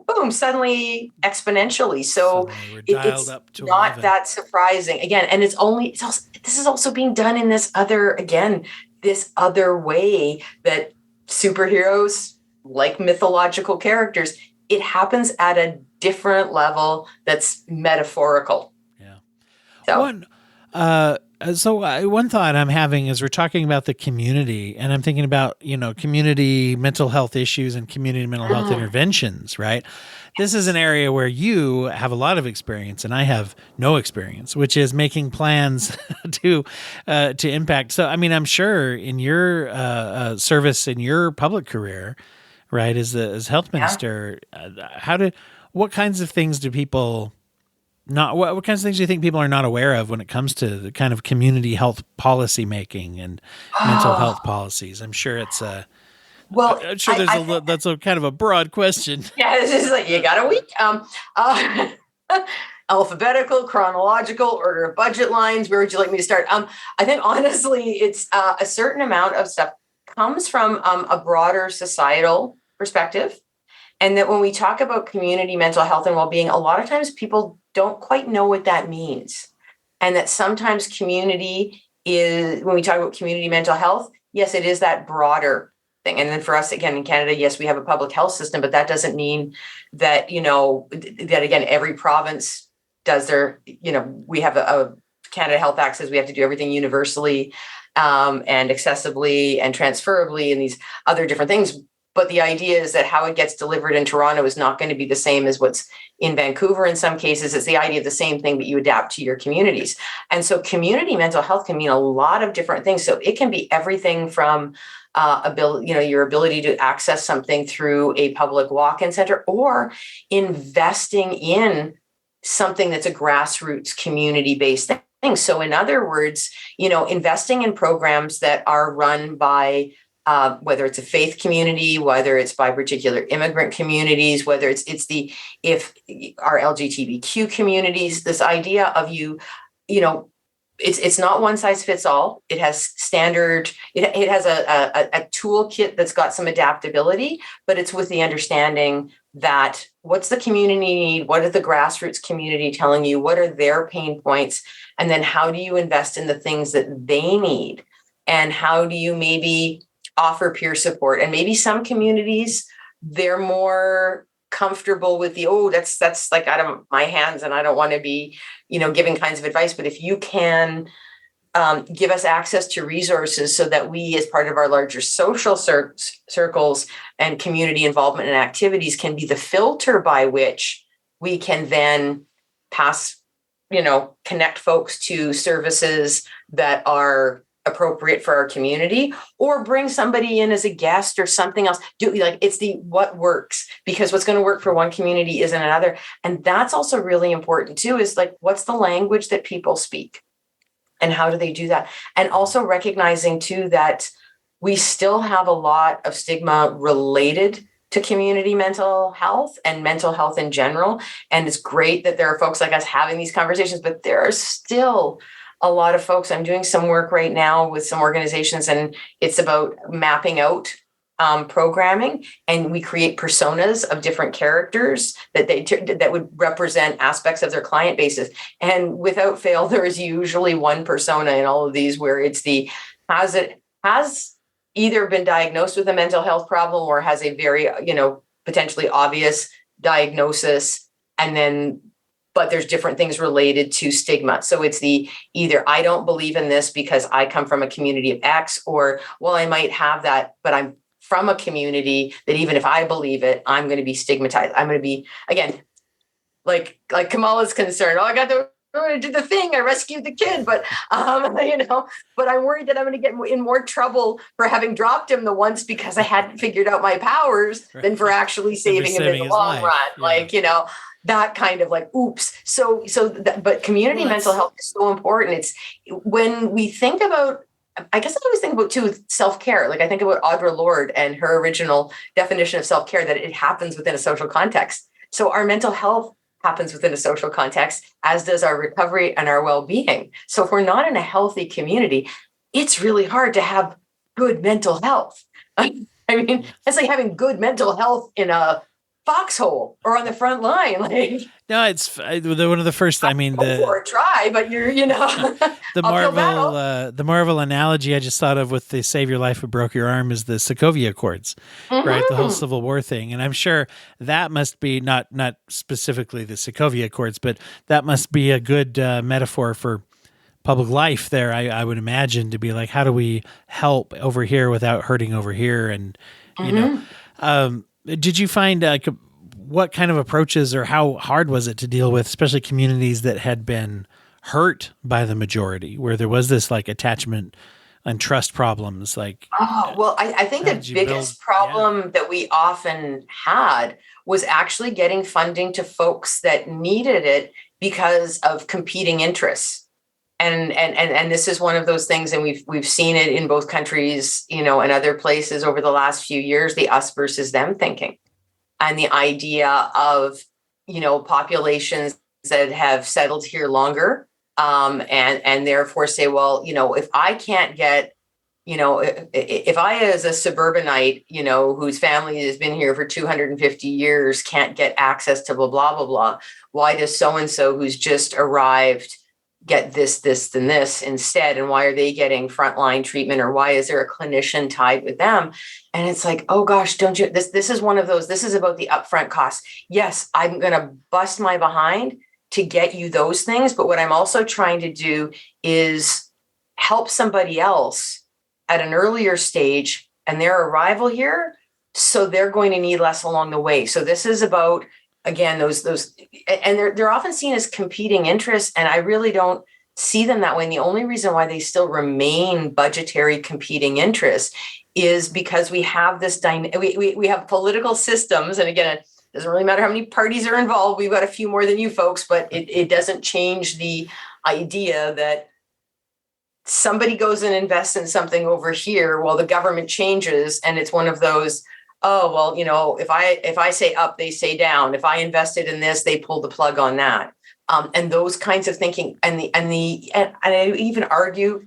S3: boom, suddenly exponentially. So it's not 11. That surprising again. And this is also being done in this other way that superheroes, like mythological characters, it happens at a different level that's metaphorical.
S1: Yeah. One thought I'm having is we're talking about the community, and I'm thinking about, community mental health issues and community mental health interventions, right? This is an area where you have a lot of experience and I have no experience, which is making plans to impact. So, I mean, I'm sure in your service in your public career, right, as health minister, what kinds of things do people what kinds of things do you think people are not aware of when it comes to the kind of community health policy making and mental health policies? I'm sure it's I'm sure that's a kind of a broad question.
S3: Yeah, it's just like you got a week. alphabetical, chronological, order of budget lines? Where would you like me to start? I think honestly, it's a certain amount of stuff comes from a broader societal perspective. And that when we talk about community mental health and well-being, a lot of times people don't quite know what that means. And that sometimes community is, when we talk about community mental health, yes, it is that broader thing. And then for us, again, in Canada, yes, we have a public health system, but that doesn't mean that, that again, every province does their, we have a Canada Health Act says we have to do everything universally and accessibly and transferably and these other different things. But the idea is that how it gets delivered in Toronto is not going to be the same as what's in Vancouver. In some cases, it's the idea of the same thing, but you adapt to your communities. And so community mental health can mean a lot of different things. So it can be everything from your ability to access something through a public walk-in center or investing in something that's a grassroots community-based thing. So in other words, investing in programs that are run by whether it's a faith community, whether it's by particular immigrant communities, whether it's if our LGBTQ communities, this idea of it's not one size fits all. It has standard, it has a toolkit that's got some adaptability, but it's with the understanding that what's the community need? What is the grassroots community telling you? What are their pain points? And then how do you invest in the things that they need? And how do you maybe offer peer support? And maybe some communities, they're more comfortable with that's like out of my hands and I don't want to be, giving kinds of advice. But if you can give us access to resources so that we, as part of our larger social circles and community involvement and activities, can be the filter by which we can then connect folks to services that are appropriate for our community, or bring somebody in as a guest or something else. It's what works, because what's going to work for one community isn't another. And that's also really important too, is what's the language that people speak and how do they do that? And also recognizing too that we still have a lot of stigma related to community mental health and mental health in general. And it's great that there are folks like us having these conversations, but there are still a lot of folks. I'm doing some work right now with some organizations, and it's about mapping out programming, and we create personas of different characters that would represent aspects of their client bases. And without fail, there is usually one persona in all of these where it's has either been diagnosed with a mental health problem or has a very potentially obvious diagnosis, but there's different things related to stigma. So it's either I don't believe in this because I come from a community of X, or, well, I might have that, but I'm from a community that even if I believe it, I'm going to be stigmatized. I'm going to be, again, like Kamala's concerned. I'm going to do the thing. I rescued the kid, but but I'm worried that I'm going to get in more trouble for having dropped him the once because I hadn't figured out my powers than for actually saving him in the long run. Yeah. That kind of oops. But community mental health is so important. It's when we think about, I guess I always think about too with self-care. I think about Audre Lorde and her original definition of self-care, that it happens within a social context. So our mental health happens within a social context, as does our recovery and our well-being. So if we're not in a healthy community, it's really hard to have good mental health. I mean, it's like having good mental health in a foxhole or on the front line.
S1: No, it's one of the first. I mean,
S3: try, but you're
S1: the Marvel analogy I just thought of with the Save Your Life but Broke Your Arm is the Sokovia Accords, right? The whole Civil War thing, and I'm sure that must be not specifically the Sokovia Accords, but that must be a good metaphor for public life. There, I would imagine, to be like, how do we help over here without hurting over here, and did you find what kind of approaches, or how hard was it to deal with, especially communities that had been hurt by the majority, where there was this attachment and trust problems? I think the biggest problem that we often had was actually getting funding to folks that needed it because of competing interests. And this is one of those things, and we've seen it in both countries, and other places over the last few years, the us versus them thinking, and the idea of, populations
S3: that have settled here longer, and therefore say, well, if I can't get, if I, as a suburbanite, whose family has been here for 250 years, can't get access to blah, blah, blah, blah, why does so-and-so who's just arrived get this, this, and this instead? And why are they getting frontline treatment? Or why is there a clinician tied with them? And it's like, oh gosh, don't you, this is one of those, this is about the upfront costs. Yes, I'm going to bust my behind to get you those things. But what I'm also trying to do is help somebody else at an earlier stage and their arrival here. So they're going to need less along the way. So this is about, again, those, and they're often seen as competing interests. And I really don't see them that way. And the only reason why they still remain budgetary competing interests is because we have this, we have political systems. And again, it doesn't really matter how many parties are involved. We've got a few more than you folks, but it doesn't change the idea that somebody goes and invests in something over here while the government changes. And it's one of those, oh, well, if I say up, they say down. If I invested in this, they pull the plug on that. And those kinds of thinking and I even argue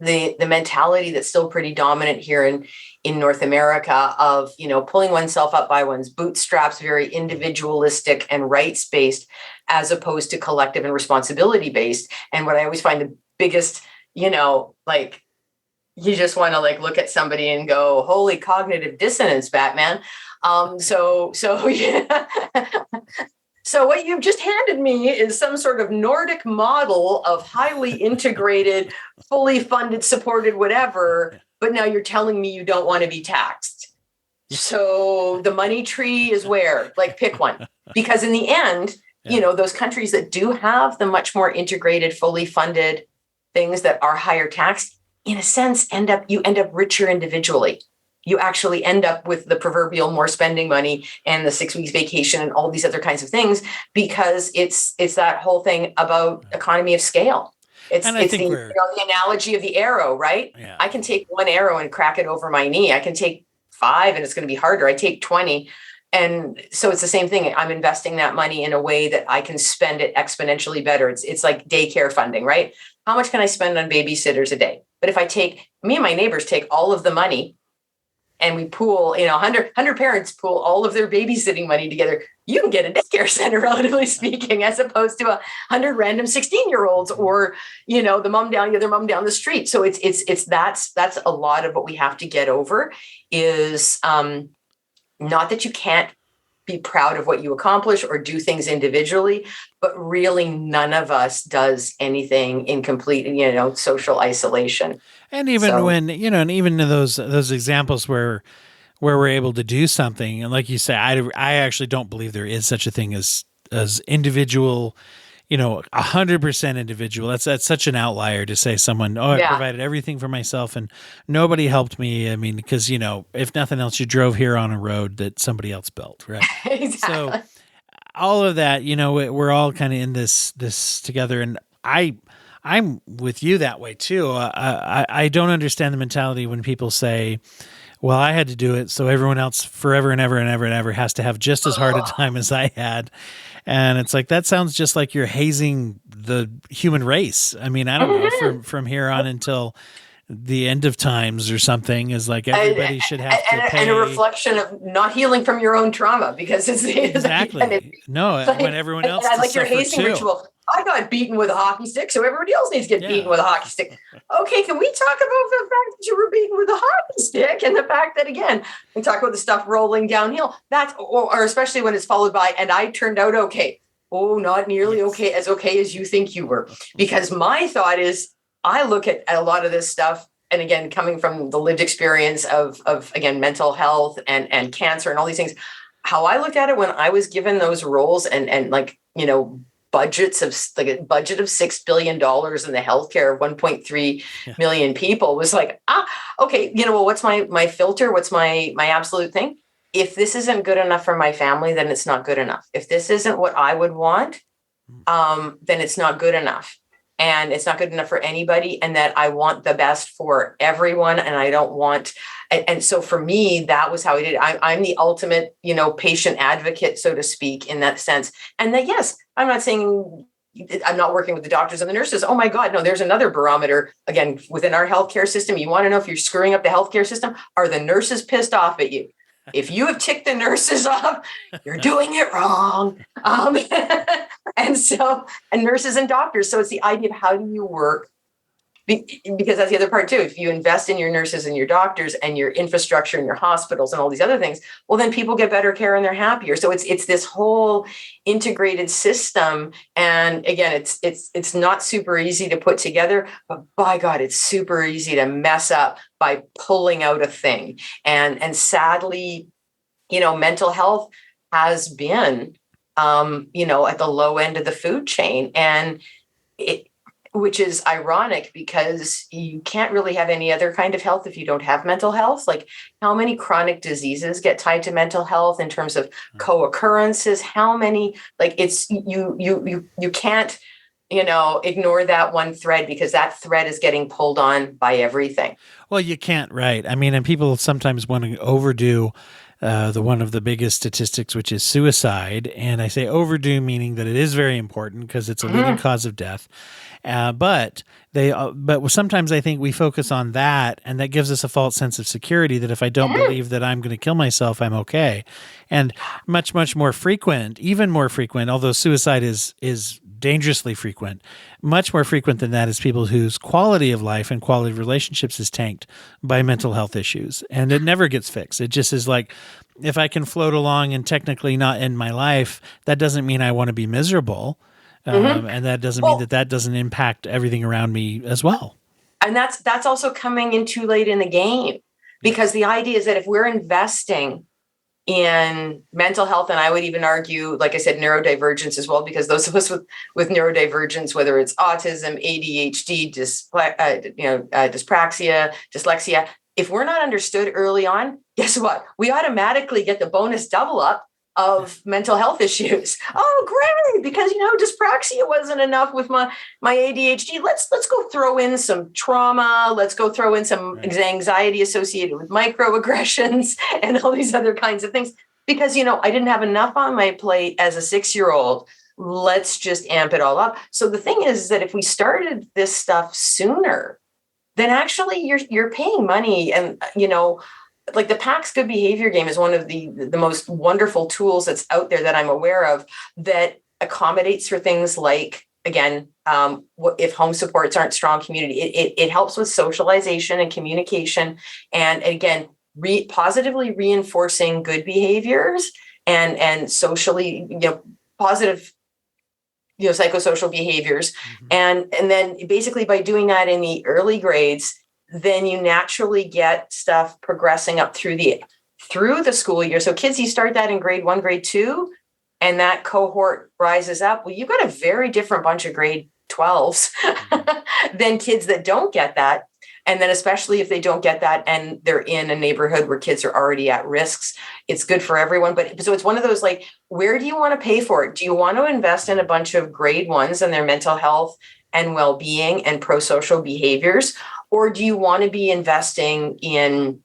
S3: the mentality that's still pretty dominant here in North America of, pulling oneself up by one's bootstraps, very individualistic and rights-based, as opposed to collective and responsibility-based. And what I always find the biggest, you just want to look at somebody and go, holy cognitive dissonance, Batman. So yeah. So what you've just handed me is some sort of Nordic model of highly integrated, fully funded, supported, whatever. But now you're telling me you don't want to be taxed. So the money tree is where? Pick one. Because in the end, those countries that do have the much more integrated, fully funded things that are higher taxed, in a sense, end up richer individually. You actually end up with the proverbial more spending money and the 6 weeks vacation and all these other kinds of things, because it's that whole thing about economy of scale. It's the analogy of the arrow, right? Yeah. I can take one arrow and crack it over my knee. I can take 5 and it's going to be harder. I take 20. And so it's the same thing. I'm investing that money in a way that I can spend it exponentially better. It's like daycare funding, right? How much can I spend on babysitters a day? But if me and my neighbors take all of the money and we pool, 100 parents pool all of their babysitting money together, you can get a daycare center, relatively speaking, as opposed to 100 random 16-year-olds or, the other mom down the street. So that's a lot of what we have to get over is not that you can't be proud of what you accomplish or do things individually, but really none of us does anything in complete, social isolation.
S1: And even when, and even in those examples where we're able to do something, and like you say, I actually don't believe there is such a thing as individual, 100% individual. That's such an outlier to say someone, I provided everything for myself and nobody helped me. I mean, because, if nothing else, you drove here on a road that somebody else built, right?
S3: Exactly.
S1: So all of that, we're all kind of in this together. And I'm with you that way too. I don't understand the mentality when people say, well, I had to do it, so everyone else forever and ever and ever and ever has to have just as hard a time as I had. And it's like, that sounds just like you're hazing the human race. I mean, I don't know, from here on until the end of times or something, is like everybody should have to pay.
S3: And a reflection of not healing from your own trauma, because it's
S1: exactly. When everyone else is like your hazing too.
S3: Ritual. I got beaten with a hockey stick, so everybody else needs to get beaten with a hockey stick. Okay, can we talk about the fact that you were beaten with a hockey stick and the fact that, again, we talk about the stuff rolling downhill. That's, or especially when it's followed by, and I turned out okay. Oh, not nearly okay as you think you were. Because my thought is, I look at a lot of this stuff, and again, coming from the lived experience of again, mental health and cancer and all these things, how I looked at it when I was given those roles and budget of $6 billion in the healthcare of 1.3 million people was like, okay, what's my filter? What's my absolute thing? If this isn't good enough for my family, then it's not good enough. If this isn't what I would want, then it's not good enough. and it's not good enough for anybody, and that I want the best for everyone, and I don't want. And so for me, that was how I did it. I'm the ultimate, patient advocate, so to speak, in that sense. And that, yes, I'm not saying I'm not working with the doctors and the nurses. Oh my God, no, there's another barometer. Again, within our healthcare system, you want to know if you're screwing up the healthcare system. Are the nurses pissed off at you? If you have ticked the nurses off, you're doing it wrong. And nurses and doctors. So it's the idea of how do you work? Because that's the other part too. If you invest in your nurses and your doctors and your infrastructure and your hospitals and all these other things, well, then people get better care and they're happier. So it's this whole integrated system. And again, it's not super easy to put together, but by God, it's super easy to mess up by pulling out a thing. And sadly, mental health has been, at the low end of the food chain, and which is ironic because you can't really have any other kind of health if you don't have mental health. Like, how many chronic diseases get tied to mental health in terms of co-occurrences? How many, like, it's you can't, ignore that one thread, because that thread is getting pulled on by everything.
S1: Well, you can't, right? I mean, and people sometimes want to overdo one of the biggest statistics, which is suicide. And I say overdo, meaning that it is very important because it's a leading cause of death. But sometimes I think we focus on that, and that gives us a false sense of security that if I don't believe that I'm going to kill myself, I'm okay. And much, much more frequent, even more frequent, although suicide is dangerously frequent, much more frequent than that is people whose quality of life and quality of relationships is tanked by mental health issues. And it never gets fixed. It just is like, if I can float along and technically not end my life, that doesn't mean I want to be miserable. And that doesn't mean that doesn't impact everything around me as well.
S3: And that's also coming in too late in the game, because the idea is that if we're investing in mental health, and I would even argue, like I said, neurodivergence as well, because those of us with neurodivergence, whether it's autism, ADHD, dyspraxia, dyslexia, if we're not understood early on, guess what? We automatically get the bonus double up of mental health issues. Oh, great. Because, dyspraxia wasn't enough with my ADHD. Let's go throw in some trauma. Let's go throw in some anxiety associated with microaggressions and all these other kinds of things. Because, I didn't have enough on my plate as a 6-year-old. Let's just amp it all up. So the thing is that if we started this stuff sooner, then actually you're paying money. And, like the PACS Good Behavior game is one of the most wonderful tools that's out there that I'm aware of, that accommodates for things like, again, if home supports aren't strong, community, it helps with socialization and communication. And again, positively reinforcing good behaviors and socially, positive, psychosocial behaviors. And then basically by doing that in the early grades, then you naturally get stuff progressing up through the school year. So kids, you start that in grade 1, grade 2, and that cohort rises up. Well, you've got a very different bunch of grade 12s than kids that don't get that. And then especially if they don't get that and they're in a neighborhood where kids are already at risks, it's good for everyone. But so it's one of those, like, where do you want to pay for it? Do you want to invest in a bunch of grade 1s and their mental health and well-being and pro-social behaviors? Or do you want to be investing in,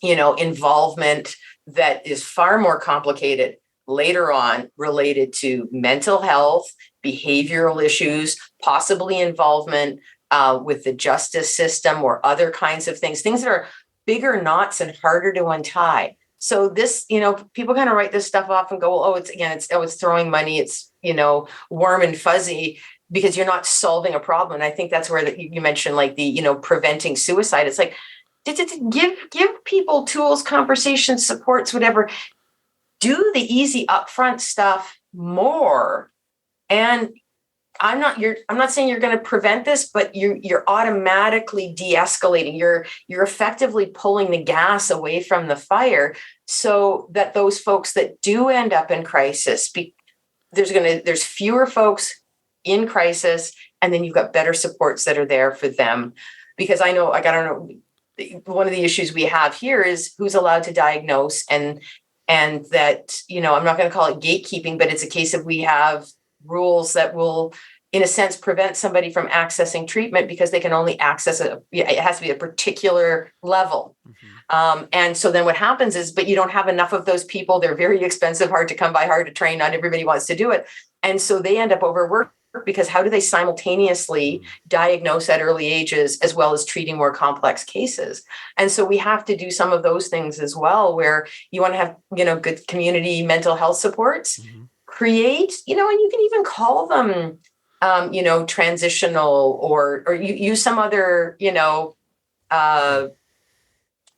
S3: involvement that is far more complicated later on, related to mental health, behavioral issues, possibly involvement with the justice system or other kinds of things that are bigger knots and harder to untie? So this, people kind of write this stuff off and go, it's throwing money. It's, warm and fuzzy, because you're not solving a problem. And I think that's where you mentioned, like, the, preventing suicide. It's like, give people tools, conversations, supports, whatever. Do the easy upfront stuff more. And I'm not saying you're going to prevent this, but you're automatically de-escalating. You're effectively pulling the gas away from the fire, so that those folks that do end up in crisis, there's fewer folks in crisis, and then you've got better supports that are there for them. Because I don't know, one of the issues we have here is who's allowed to diagnose, and that, I'm not going to call it gatekeeping, but it's a case of we have rules that will in a sense, prevent somebody from accessing treatment because they can only access it. It has to be a particular level. And so then what happens is, but you don't have enough of those people. They're very expensive, hard to come by, hard to train. Not everybody wants to do it. And so they end up overworked because how do they simultaneously diagnose at early ages as well as treating more complex cases? And so we have to do some of those things as well, where you want to have, good community mental health supports, create, and you can even call them, transitional or you use some other,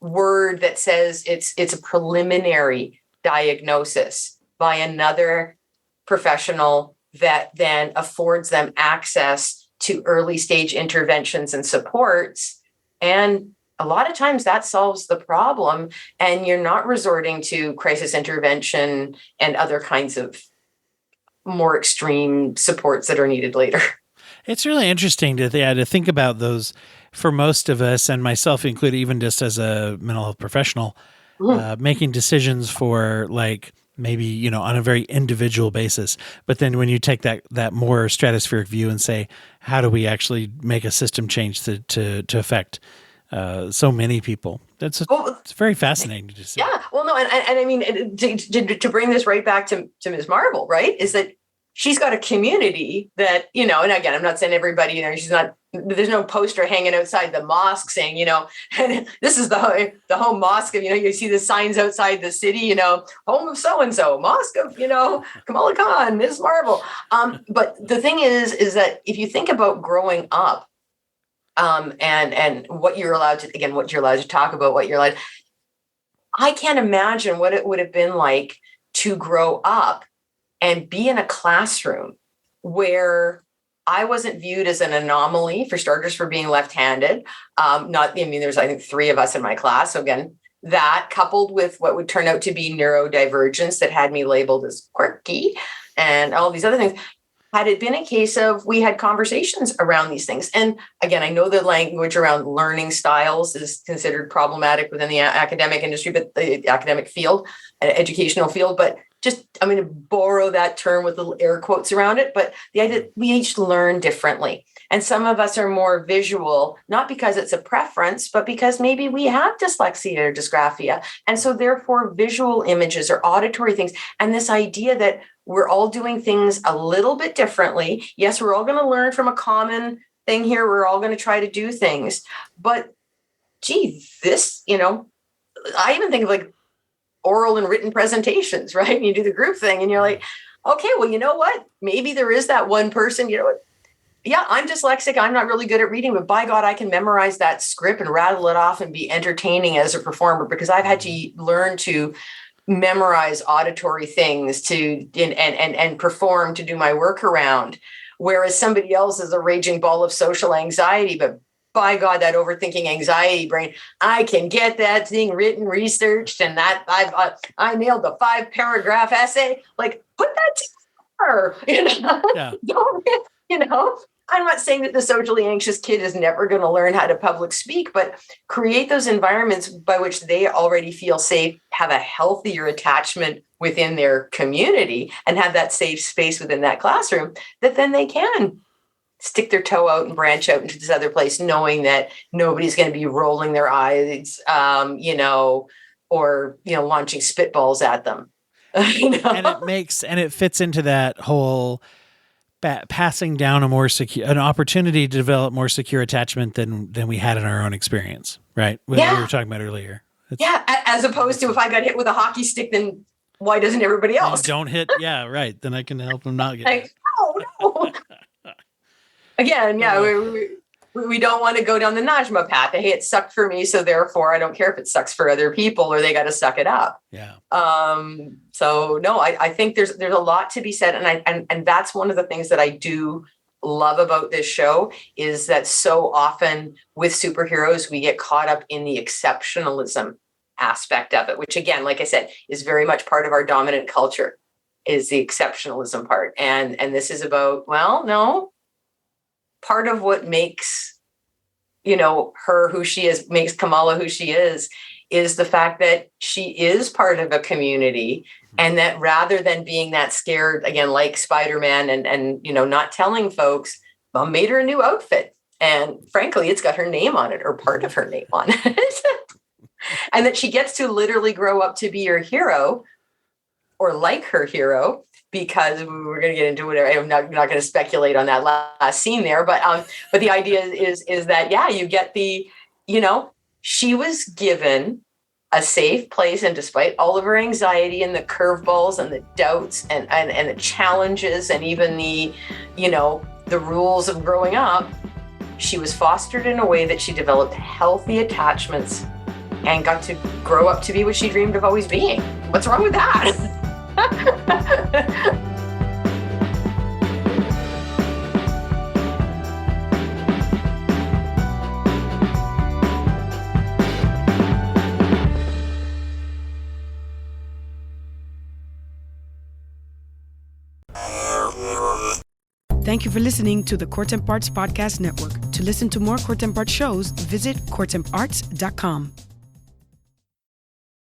S3: word that says it's a preliminary diagnosis by another professional that then affords them access to early stage interventions and supports. And a lot of times that solves the problem, and you're not resorting to crisis intervention and other kinds of more extreme supports that are needed later.
S1: It's really interesting to think about those for most of us, and myself included, even just as a mental health professional, making decisions for maybe, on a very individual basis. But then when you take that more stratospheric view and say, how do we actually make a system change to affect so many people? It's very fascinating to see.
S3: Yeah. Well, no. And I mean, to bring this right back to Ms. Marble, right, is that she's got a community that, and again, I'm not saying everybody, there's no poster hanging outside the mosque saying, and this is the home mosque of, you see the signs outside the city, home of so-and-so, mosque of, Kamala Khan, Ms. Marble. But the thing is that if you think about growing up, and what you're allowed to talk about, I can't imagine what it would have been like to grow up and be in a classroom where I wasn't viewed as an anomaly, for starters, for being left-handed. There's, I think, 3 of us in my class. So again, that coupled with what would turn out to be neurodivergence that had me labeled as quirky and all these other things. Had it been a case of we had conversations around these things. And again, I know the language around learning styles is considered problematic within the academic industry, but the academic field, educational field, but just, I'm going to borrow that term with little air quotes around it, but the idea that we each learn differently. And some of us are more visual, not because it's a preference, but because maybe we have dyslexia or dysgraphia. And so therefore visual images or auditory things. And this idea that we're all doing things a little bit differently. Yes, we're all going to learn from a common thing here. We're all going to try to do things. But this, I even think of oral and written presentations, right? And you do the group thing and you're like, okay, well, you know what? Maybe there is that one person, yeah, I'm dyslexic. I'm not really good at reading, but by God, I can memorize that script and rattle it off and be entertaining as a performer because I've had to learn to memorize auditory things and perform to do my work around. Whereas somebody else is a raging ball of social anxiety, but by God, that overthinking anxiety brain, I can get that thing written, researched, and that I nailed the 5-paragraph essay. Put that together, Yeah. I'm not saying that the socially anxious kid is never going to learn how to public speak, but create those environments by which they already feel safe, have a healthier attachment within their community, and have that safe space within that classroom that then they can stick their toe out and branch out into this other place, knowing that nobody's going to be rolling their eyes, or launching spitballs at them.
S1: And it fits into that whole passing down an opportunity to develop more secure attachment than we had in our own experience, right? We were talking about earlier.
S3: As opposed to if I got hit with a hockey stick, then why doesn't everybody else?
S1: Don't hit. Yeah, right. Then I can help them not get hit.
S3: No. Again, we don't want to go down the Najma path. Hey, it sucked for me, so therefore I don't care if it sucks for other people or they got to suck it up.
S1: Yeah.
S3: So no, I think there's a lot to be said, and that's one of the things that I do love about this show is that so often with superheroes we get caught up in the exceptionalism aspect of it, which again, like I said, is very much part of our dominant culture, is the exceptionalism part, and this is about part of what makes her who she is, makes Kamala who she is is the fact that she is part of a community, and that rather than being that scared, again, like Spider-Man and not telling folks, Mom made her a new outfit. And frankly, it's got her name on it, or part of her name on it. And that she gets to literally grow up to be your hero, or like her hero, because we're going to get into whatever. I'm not going to speculate on that last scene there, but the idea is that, yeah, you get she was given a safe place, and despite all of her anxiety and the curveballs and the doubts and the challenges and even the rules of growing up, she was fostered in a way that she developed healthy attachments and got to grow up to be what she dreamed of always being. What's wrong with that?
S4: Thank you for listening to the Court Arts Podcast Network. To listen to more Court Arts shows, visit courtemparts.com.